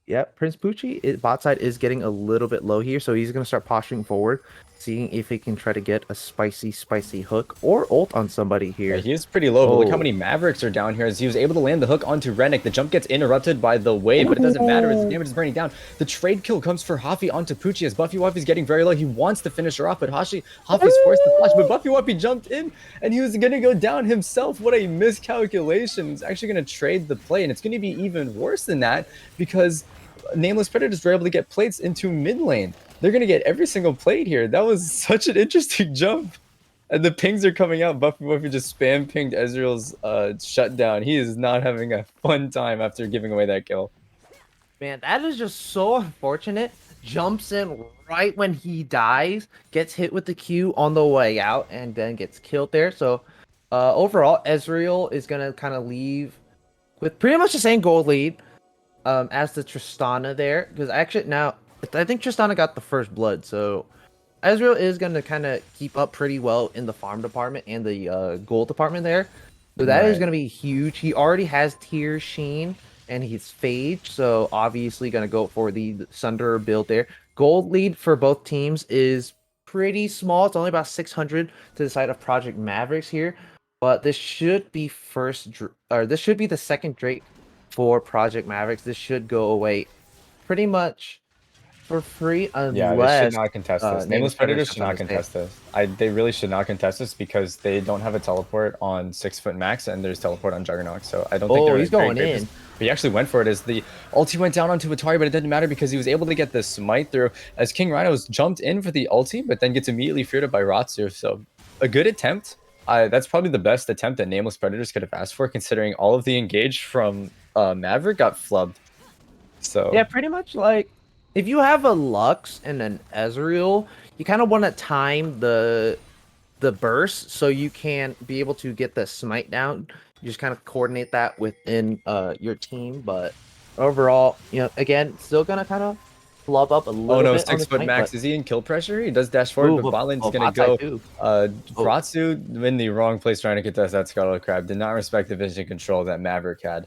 Yeah, Prince Poochie, bot side is getting a little bit low here, so he's going to start posturing forward, seeing if he can try to get a spicy hook or ult on somebody here. Yeah, he is pretty low, but look how many Mavericks are down here as he was able to land the hook onto Rennek. The jump gets interrupted by the wave, but it doesn't matter as the damage is burning down. The trade kill comes for Hafi onto Poochie as Buffy Wappy's getting very low. He wants to finish her off, but Hafi's forced to flash, but Buffy Wappy jumped in and he was going to go down himself. What a miscalculation. He's actually going to trade the play, and it's going to be even worse than that because Nameless Predators were able to get plates into mid lane. They're going to get every single plate here. That was such an interesting jump. And the pings are coming out. Buffy just spam pinged Ezreal's shutdown. He is not having a fun time after giving away that kill. Man, that is just so unfortunate. Jumps in right when he dies, gets hit with the Q on the way out, and then gets killed there. So overall, Ezreal is going to kind of leave with pretty much the same gold lead. As the Tristana there, because actually now I think Tristana got the first blood, so Ezreal is going to kind of keep up pretty well in the farm department and the gold department there. So that is Right. going to be huge. He already has tier Sheen and he's Phage, so obviously going to go for the Sunderer build there. Gold lead for both teams is pretty small. It's only about 600 to the side of Project Mavericks here, but this should be this should be the second Drake for Project Mavericks. This should go away pretty much for free Yeah, they should unless not contest this. Nameless Nameless Predators Predators should comes on not this day. contest this. They really should not contest this because they don't have a teleport on 6 foot max and there's teleport on Juggernaut. So I don't think they're He's going in. But he actually went for it as the ulti went down onto Atari, but it didn't matter because he was able to get the smite through as King Rhinos jumped in for the ulti, but then gets immediately feared by Ratsu. So a good attempt. That's probably the best attempt that Nameless Predators could have asked for, considering all of the engage from Maverick got flubbed. So Yeah, pretty much like if you have a Lux and an Ezreal, you kind of want to time the burst so you can be able to get the smite down. You just kind of coordinate that within your team, but overall, again, still gonna kind of flub up a little oh no, bit on 6 the foot smite, max. but Is he in kill pressure? He does dash forward, but bot lane's gonna bot side go. too. Ratsu in the wrong place trying to contest that Scuttle Crab. Did not respect the vision control that Maverick had.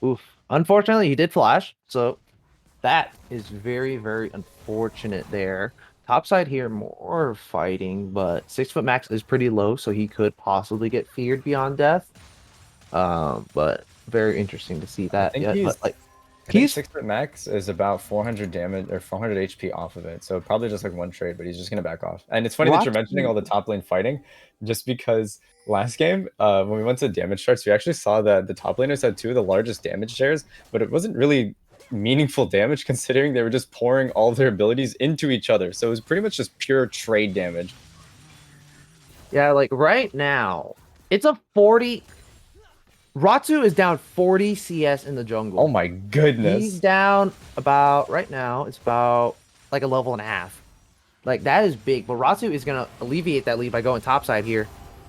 Oof. Unfortunately, he did flash, so that is very, very unfortunate there. Top side here, more fighting, but 6 foot max is pretty low, so he could possibly get feared beyond death. But very interesting to see that. think Yeah, he's- but like I think he's 6 foot max is about 400 damage or 400 HP off of it. So probably just like one trade, but he's just gonna back off. And it's funny that you're mentioning all the top lane fighting, just because last game, when we went to damage charts, we actually saw that the top laners had 2 of the largest damage shares, but it wasn't really meaningful damage considering they were just pouring all of their abilities into each other. So it was pretty much just pure trade damage. yeah, like right now, it's a 40. Ratsu is down 40 CS in the jungle. Oh my goodness. He's down about right now. It's about like a level and a half. Like that is big, but Ratsu is gonna alleviate that lead by going topside here.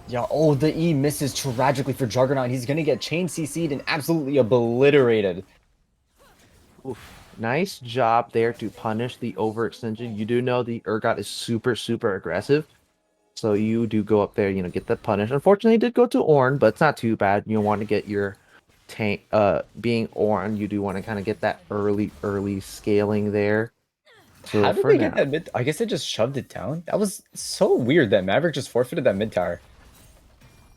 Yeah, oh, the E misses tragically for Juggernaut. He's gonna get chain CC'd and absolutely obliterated. Oof. Nice job there to punish the overextension. You do know the Urgot is super, super aggressive. So you do go up there, get that punish. Unfortunately, it did go to Ornn, but it's not too bad. You want to get your tank, being Ornn, you do want to kind of get that early scaling there. So how did they get that mid? I guess they just shoved it down. That was so weird that Maverick just forfeited that mid tower.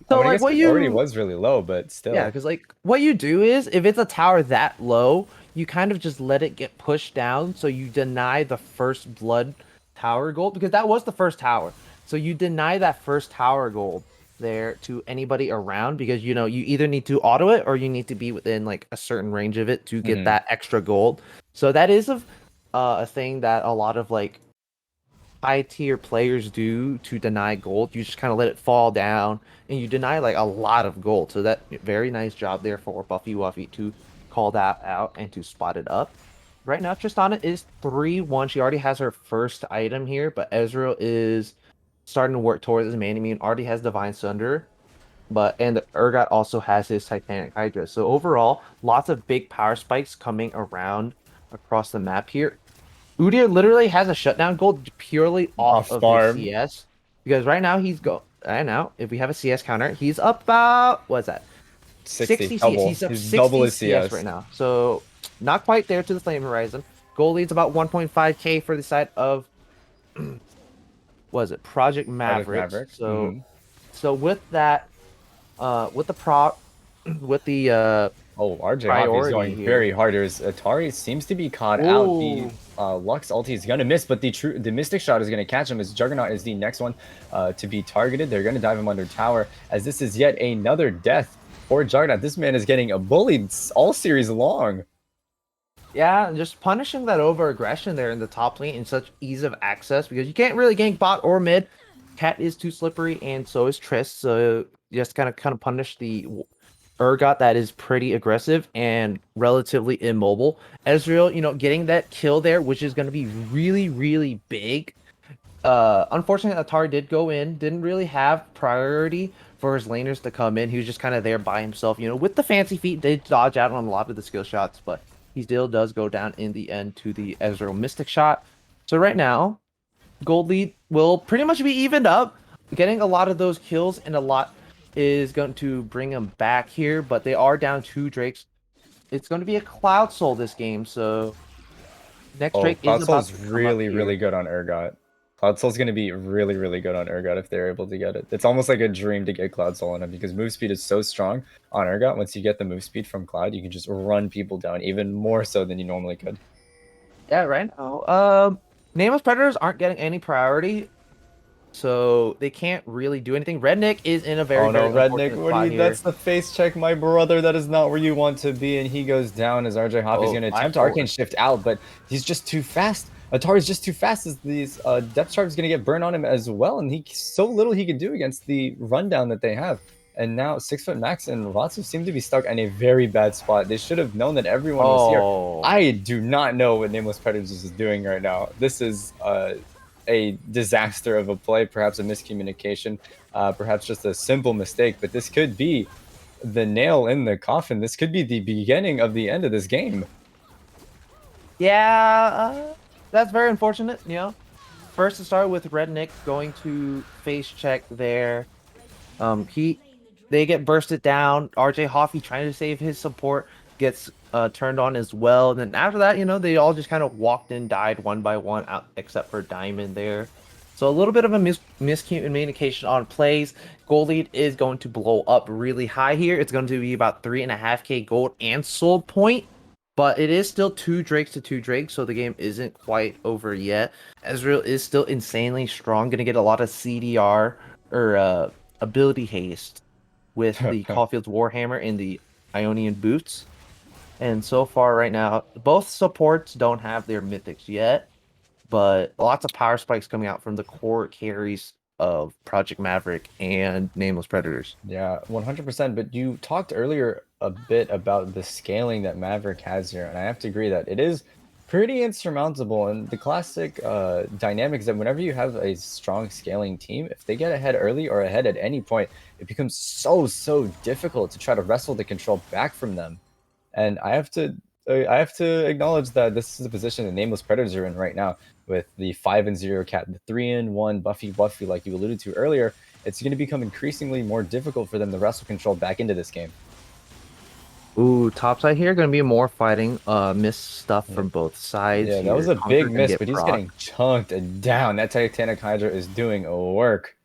So I mean, I like guess what it you already was really low, but still. Yeah, because like what you do is if it's a tower that low, you kind of just let it get pushed down, so you deny the first blood tower gold because that was the first tower. So you deny that first tower gold there to anybody around because you either need to auto it or you need to be within like a certain range of it to get that extra gold. So that is a thing that a lot of like high tier players do to deny gold. You just kind of let it fall down and you deny like a lot of gold. So that very nice job there for Buffy Wuffy to call that out and to spot it up. Right now, Tristana is 3-1. She already has her first item here, but Ezreal is starting to work towards his man immune. Already has Divine Sunder, and the Urgot also has his Titanic Hydra. So overall, lots of big power spikes coming around across the map here. Udyr literally has a shutdown gold purely off of his CS. Because right now right now, if we have a CS counter, he's up about, what's that? 60 CS. He's up 60 CS right now. So not quite there to the Flame Horizon. Gold leads about 1.5k for the side of was it Project Maverick. So with that, with the RJ Hoppy is going very hard. Atari seems to be caught out. The Lux ulti is gonna miss, but the Mystic Shot is gonna catch him as Juggernaut is the next one to be targeted. They're gonna dive him under tower as this is yet another death for Juggernaut. This man is getting bullied all series long. Yeah, just punishing that over aggression there in the top lane in such ease of access because you can't really gank bot or mid. Cat is too slippery and so is Triss. So just kind of punish the Urgot that is pretty aggressive and relatively immobile. Ezreal, getting that kill there, which is going to be really, really big. Unfortunately, Atari did go in, didn't really have priority for his laners to come in. He was just kind of there by himself. With the fancy feet, did dodge out on a lot of the skill shots, but he still does go down in the end to the Ezreal Mystic Shot. So right now, gold lead will pretty much be evened up. Getting a lot of those kills and a lot is going to bring them back here, but they are down 2 Drakes. It's going to be a Cloud Soul this game, so next Oh, Drake is Cloud about Soul's to come up really, here. really good on Urgot. Cloud Soul's gonna be really, really good on Urgot if they're able to get it. It's almost like a dream to get Cloud Soul on him because move speed is so strong on Urgot. Once you get the move speed from Cloud, you can just run people down even more so than you normally could. Yeah, right now, Nameless Predators aren't getting any priority, so they can't really do anything. Rednick is in a very, Oh no, very Rednick, unfortunate what do spot you? here. That's the face check, my brother. That is not where you want to be, and he goes down as RJ Hoppy's Oh, going to flash attempt to Arcane forward. Shift out, but he's just too fast. Atari's just too fast as these Depth Charge is going to get burned on him as well, and he so little he can do against the rundown that they have. And now 6 foot Max and Ratsu seem to be stuck in a very bad spot. They should have known that everyone was here. Oh, I do not know what Nameless Predators is doing right now. This is a disaster of a play, perhaps a miscommunication, perhaps just a simple mistake, but this could be the nail in the coffin. This could be the beginning of the end of this game. yeah, that's very unfortunate, you know. First to start with Rednick going to face check there. They get bursted down. RJ Hoffy trying to save his support gets turned on as well. And then after that, you know, they all just kind of walked in, died one by one, out except for Diamond there. So a little bit of a miscommunication on plays. Gold lead is going to blow up really high here. It's going to be about 3.5k gold and soul point. But it is still 2 Drakes to 2 Drakes, so the game isn't quite over yet. Ezreal is still insanely strong, gonna get a lot of CDR or ability haste with the Caulfield's Warhammer and the Ionian boots. And so far right now, both supports don't have their mythics yet, but lots of power spikes coming out from the core carries of Project Maverick and Nameless Predators. Yeah, 100%. But you talked earlier a bit about the scaling that Maverick has here, and I have to agree that it is pretty insurmountable. And the classic dynamics that whenever you have a strong scaling team, if they get ahead early or ahead at any point, it becomes so difficult to try to wrestle the control back from them. And I have to acknowledge that this is the position that Nameless Predators are in right now with the 5-0 cat, the 3-1 Buffy like you alluded to earlier. It's going to become increasingly more difficult for them to wrestle control back into this game. Ooh, topside here gonna be more fighting. Miss stuff from both sides Yeah, that here. was a Conquer big gonna miss, get but he's proc. getting chunked down. That Titanic Hydra is doing work.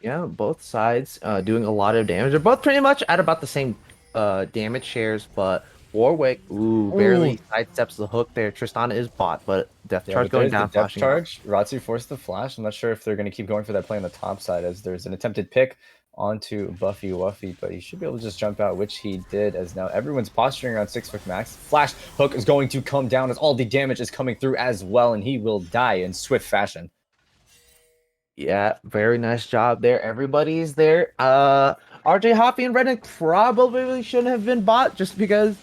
Yeah, both sides doing a lot of damage. They're both pretty much at about the same damage shares, but Warwick, ooh, Ooh. barely sidesteps the hook there. Tristana is bot, but Death Yeah, Charge but going there's the down, depth flashing out. charge. Ratsu forced the flash. I'm not sure if they're going to keep going for that play on the top side as there's an attempted pick onto Buffy Wuffy, but he should be able to just jump out, which he did, as now everyone's posturing around 6 foot Max. Flash hook is going to come down as all the damage is coming through as well, and he will die in swift fashion. Yeah, very nice job there. Everybody's there. RJ Hoppy and Reddick probably shouldn't have been bot just because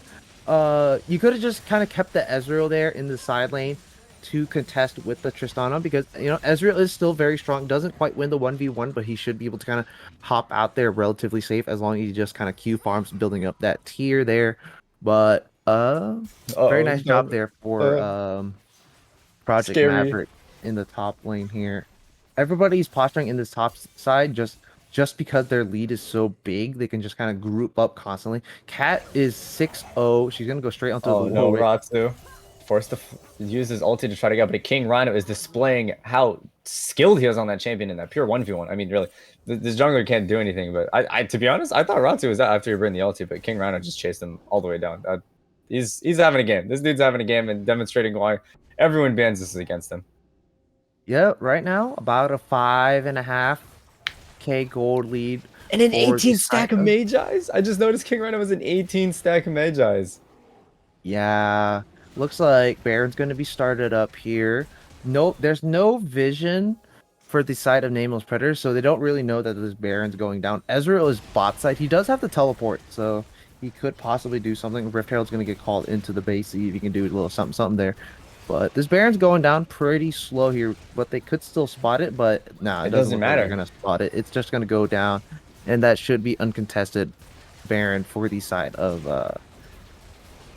you could have just kind of kept the Ezreal there in the side lane to contest with the Tristana because you know Ezreal is still very strong, doesn't quite win the 1v1, but he should be able to kind of hop out there relatively safe as long as he just kind of Q farms building up that tier there. But very nice job there for Project Scary. Maverick in the top lane here. Everybody's posturing in this top side just because their lead is so big, they can just kind of group up constantly. Cat is 6-0. She's gonna go straight onto the Oh no, Warwick. Ratsu forced to use his ulti to try to get, but King Rhino is displaying how skilled he is on that champion in that pure 1v1. I mean, really, this jungler can't do anything. But I to be honest, I thought Ratsu was out after he burned the ulti, but King Rhino just chased him all the way down. He's having a game. This dude's having a game and demonstrating why everyone bans this against him. Yeah, right now about a 5.5k gold lead. And an for the 18 side stack of Magi's? I just noticed King Rhino was an 18 stack of Magi's. Yeah, looks like Baron's going to be started up here. No, there's no vision for the side of Nameless Predator, so they don't really know that this Baron's going down. Ezreal is bot side. He does have the teleport, so he could possibly do something. Rift Herald's going to get called into the base, see if he can do a little something there. But this Baron's going down pretty slow here, but they could still spot it, but nah, It doesn't doesn't look like they're matter. going to spot it. It's just going to go down, and that should be uncontested Baron for the side of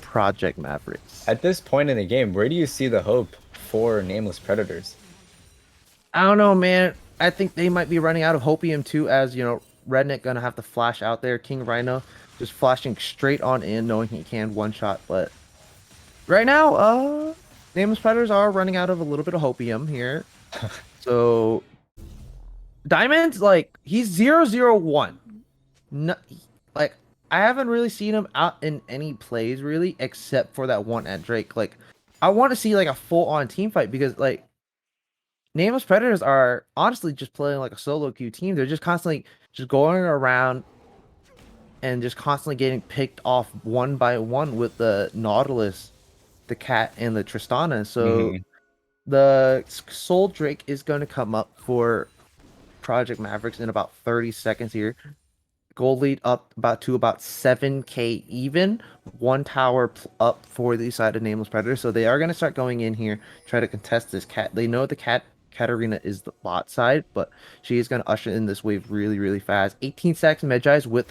Project Mavericks. At this point in the game, where do you see the hope for Nameless Predators? I don't know, man. I think they might be running out of hopium too, as Redneck gonna have to flash out there. King Rhino just flashing straight on in, knowing he can one shot. But right now, Nameless Predators are running out of a little bit of hopium here. So Diamond's like he's 0-0-1. No, like I haven't really seen him out in any plays really, except for that one at Drake. Like I want to see like a full on team fight because like Nameless Predators are honestly just playing like a solo queue team. They're just constantly just going around and just constantly getting picked off one by one with the Nautilus, the Cat, and the Tristana. So Hmm. the Soul Drake is going to come up for Project Mavericks in about 30 seconds here. Gold lead up about 7k even. One tower up for the side of Nameless Predator. So they are going to start going in here, try to contest this cat. They know the Katarina is the bot side, but she is going to usher in this wave really, really fast. 18 seconds Medjai's with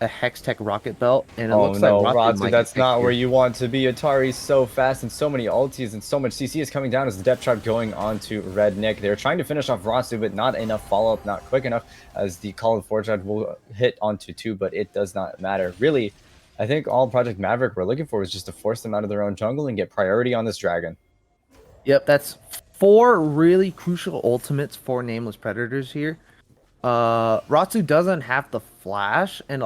a Hex Tech rocket belt, and it Oh looks like no, Ratsu Ratsu, might get that's picked not where here. you want to be. Atari's so fast and so many ultis and so much CC is coming down as the depth trap going on to Redneck. They're trying to finish off Ratsu, but not enough follow-up, not quick enough, as the Call of Forge will hit onto 2, but it does not matter. Really, I think all Project Maverick were looking for was just to force them out of their own jungle and get priority on this dragon. Yep, that's 4 really crucial ultimates for Nameless Predators here. Ratsu doesn't have the flash, and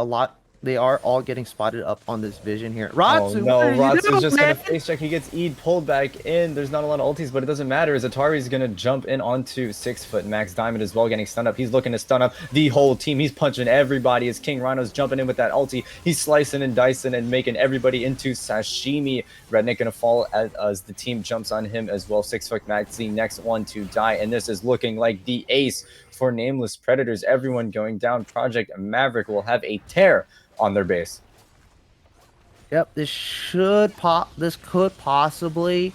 they are all getting spotted up on this vision here. Oh Ratsu, what no, are you Ratsu's doing, just man? gonna face check. He gets E'd pulled back in. There's not a lot of ultis, but it doesn't matter as Atari's gonna jump in onto 6-foot Max Diamond as well, getting stunned up. He's looking to stun up the whole team. He's punching everybody as King Rhino's jumping in with that ulti. He's slicing and dicing and making everybody into sashimi. Redneck gonna fall as the team jumps on him as well. 6-foot Max, the next one to die, and this is looking like the ace for Nameless Predators. Everyone going down. Project Maverick will have a tear on their base. Yep, this could possibly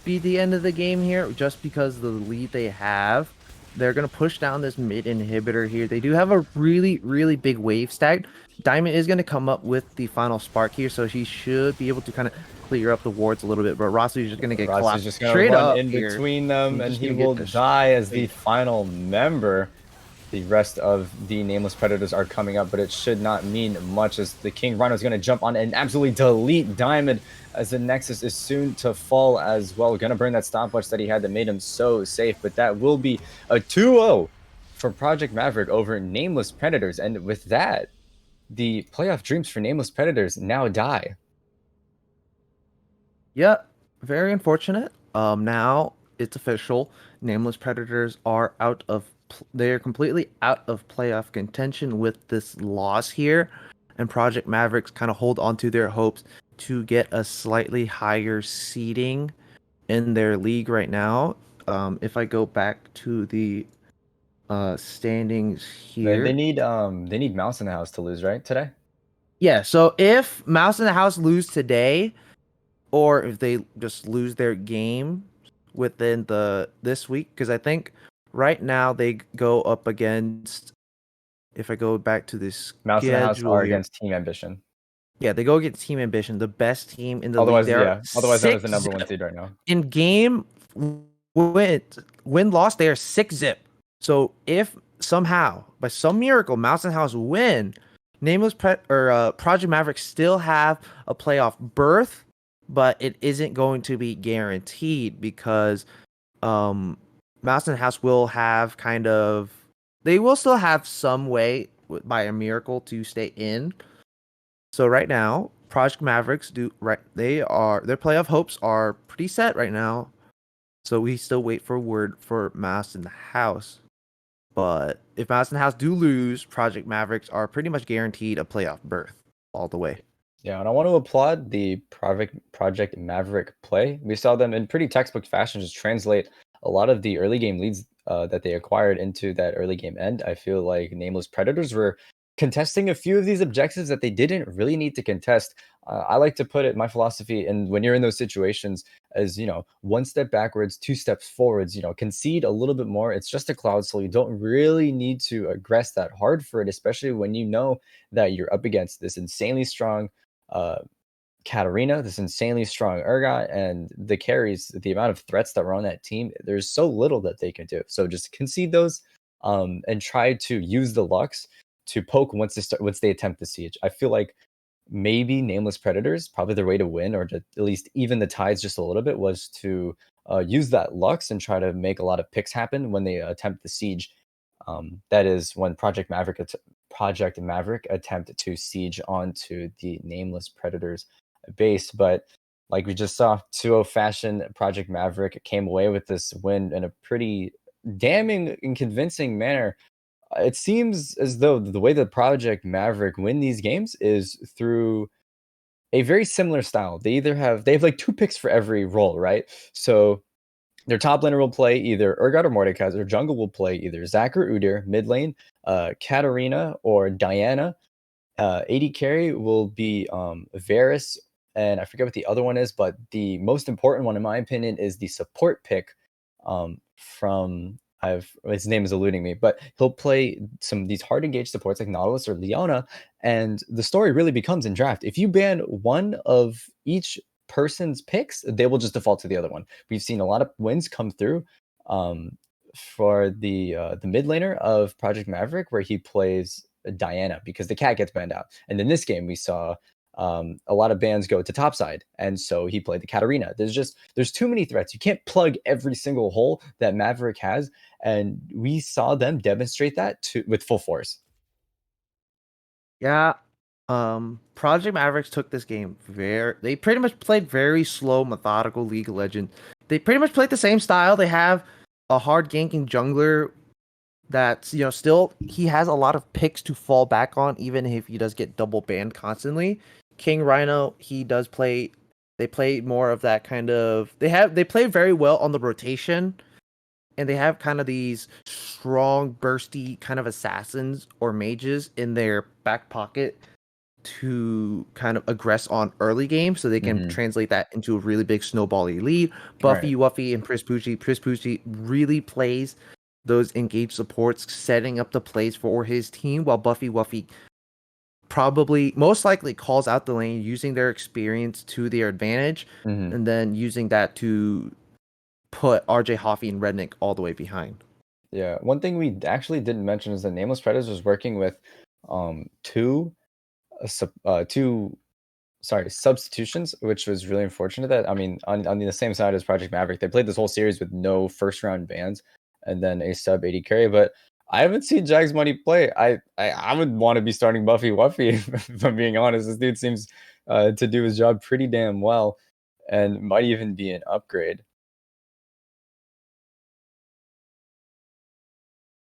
be the end of the game here, just because of the lead they have. They're gonna push down this mid inhibitor here. They do have a really, really big wave stack. Diamond is gonna come up with the final spark here, so he should be able to kind of clear up the wards a little bit. But Rasu is just gonna get Ross is collapsed just going to straight run up in here. between them, and He's just he gonna will get die as the destroyed. final member. The rest of the Nameless Predators are coming up, but it should not mean much as the King Rhino is going to jump on and absolutely delete Diamond as the Nexus is soon to fall as well. Going to burn that stopwatch that he had that made him so safe, but that will be a 2-0 for Project Maverick over Nameless Predators. And with that, the playoff dreams for Nameless Predators now die. Yeah, very unfortunate. Now it's official. Nameless Predators are they are completely out of playoff contention with this loss here, and Project Mavericks kind of hold on to their hopes to get a slightly higher seeding in their league right now. If I go back to the standings They here, need Mouse in the house to lose, right, today? yeah. So if Mouse in the House lose today, or if they just lose their game within this week, because I think right now they go up against, if I go back to the Mouse in the house schedule are here, against Team Ambition. yeah, they go against Team Ambition, the best team in the league. Otherwise, They are yeah. Otherwise known as the 6 number one zip seed right now. in game win loss. They are 6-zip. So if somehow by some miracle Mouse and House win, Project Maverick still have a playoff berth, but it isn't going to be guaranteed because Mouse and House will have they will still have some way by a miracle to stay in. So right now, Project Mavericks their playoff hopes are pretty set right now. So we still wait for word for Mouse in the House. But if Mouse in the House do lose, Project Mavericks are pretty much guaranteed a playoff berth all the way. Yeah, and I want to applaud the Project Maverick play. We saw them in pretty textbook fashion just translate a lot of the early game leads that they acquired into that early game end. I feel like Nameless Predators were contesting a few of these objectives that they didn't really need to contest. I like to put it, my philosophy, and when you're in those situations, as one step backwards, 2 steps forwards. Concede a little bit more. It's just a cloud, so you don't really need to aggress that hard for it, especially when you know that you're up against this insanely strong uh, Katarina, this insanely strong Urgot, and the carries, the amount of threats that were on that team, there's so little that they can do. So just concede those, and try to use the Lux to poke once they attempt the siege. I feel like maybe Nameless Predators, probably the way to win, or to at least even the tides just a little bit, was to use that Lux and try to make a lot of picks happen when they attempt the siege. That is when Project Maverick attempt to siege onto the Nameless Predators base. But like we just saw, 2-0 fashion, Project Maverick came away with this win in a pretty damning and convincing manner. It seems as though the way that Project Maverick win these games is through a very similar style. They have like 2 picks for every role, right? So their top laner will play either Urgot or Mordekaiser. Their jungle will play either Zac or Udyr. Mid lane, Katarina or Diana. AD carry will be Varus, and I forget what the other one is, but the most important one, in my opinion, is the support pick from his name is eluding me, but he'll play some of these hard engaged supports like Nautilus or Leona, and the story really becomes in draft. If you ban one of each person's picks, they will just default to the other one. We've seen a lot of wins come through for the mid laner of Project Maverick, where he plays Diana because the cat gets banned out. And in this game, we saw a lot of bans go to topside, and so he played the Katarina. There's too many threats. You can't plug every single hole that Maverick has, and we saw them demonstrate that with full force. Yeah. Project Mavericks took this game they pretty much played very slow, methodical League of Legends. They pretty much played the same style. They have a hard ganking jungler that's, still he has a lot of picks to fall back on, even if he does get double banned constantly. King Rhino, they play more of that kind of they play very well on the rotation, and they have kind of these strong, bursty kind of assassins or mages in their back pocket to kind of aggress on early game, so they can translate that into a really big snowbally lead. Buffy, Wuffy, and Prispucci really plays those engaged supports, setting up the plays for his team, while Buffy Wuffy probably most likely calls out the lane using their experience to their advantage, and then using that to put RJ Hoffy and Rednick all the way behind. Yeah, one thing we actually didn't mention is that Nameless Predators was working with two substitutions, which was really unfortunate. That, I mean, on the same side as Project Maverick, they played this whole series with no first round bans and then a sub AD carry. But I haven't seen Jags Money play. I would want to be starting Buffy Wuffy if I'm being honest. This dude seems to do his job pretty damn well, and might even be an upgrade.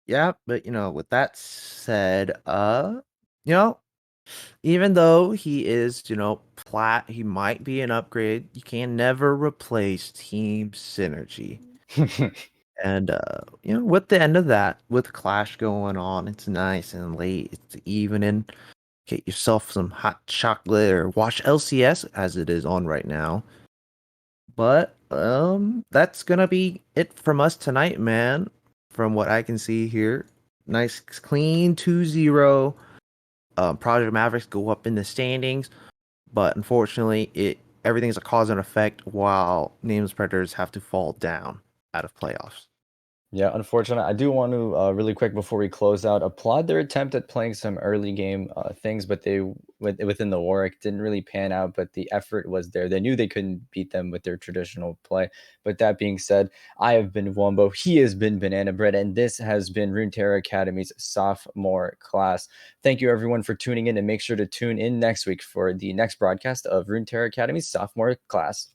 Yeah, but with that said, even though he is, plat, he might be an upgrade. You can never replace team synergy. And with the end of that, with Clash going on, it's nice and late. It's evening. Get yourself some hot chocolate or watch LCS as it is on right now. But that's gonna be it from us tonight, man. From what I can see here, nice clean 2-0. Project Mavericks go up in the standings, but unfortunately, everything's a cause and effect, while Nameless Predators have to fall down out of playoffs. Yeah, unfortunate. I do want to really quick before we close out, applaud their attempt at playing some early game things, but within the Warwick didn't really pan out. But the effort was there. They knew they couldn't beat them with their traditional play. But that being said, I have been Wombo. He has been Banana Bread, and this has been Runeterra Academy's sophomore class. Thank you everyone for tuning in, and make sure to tune in next week for the next broadcast of Runeterra Academy's sophomore class.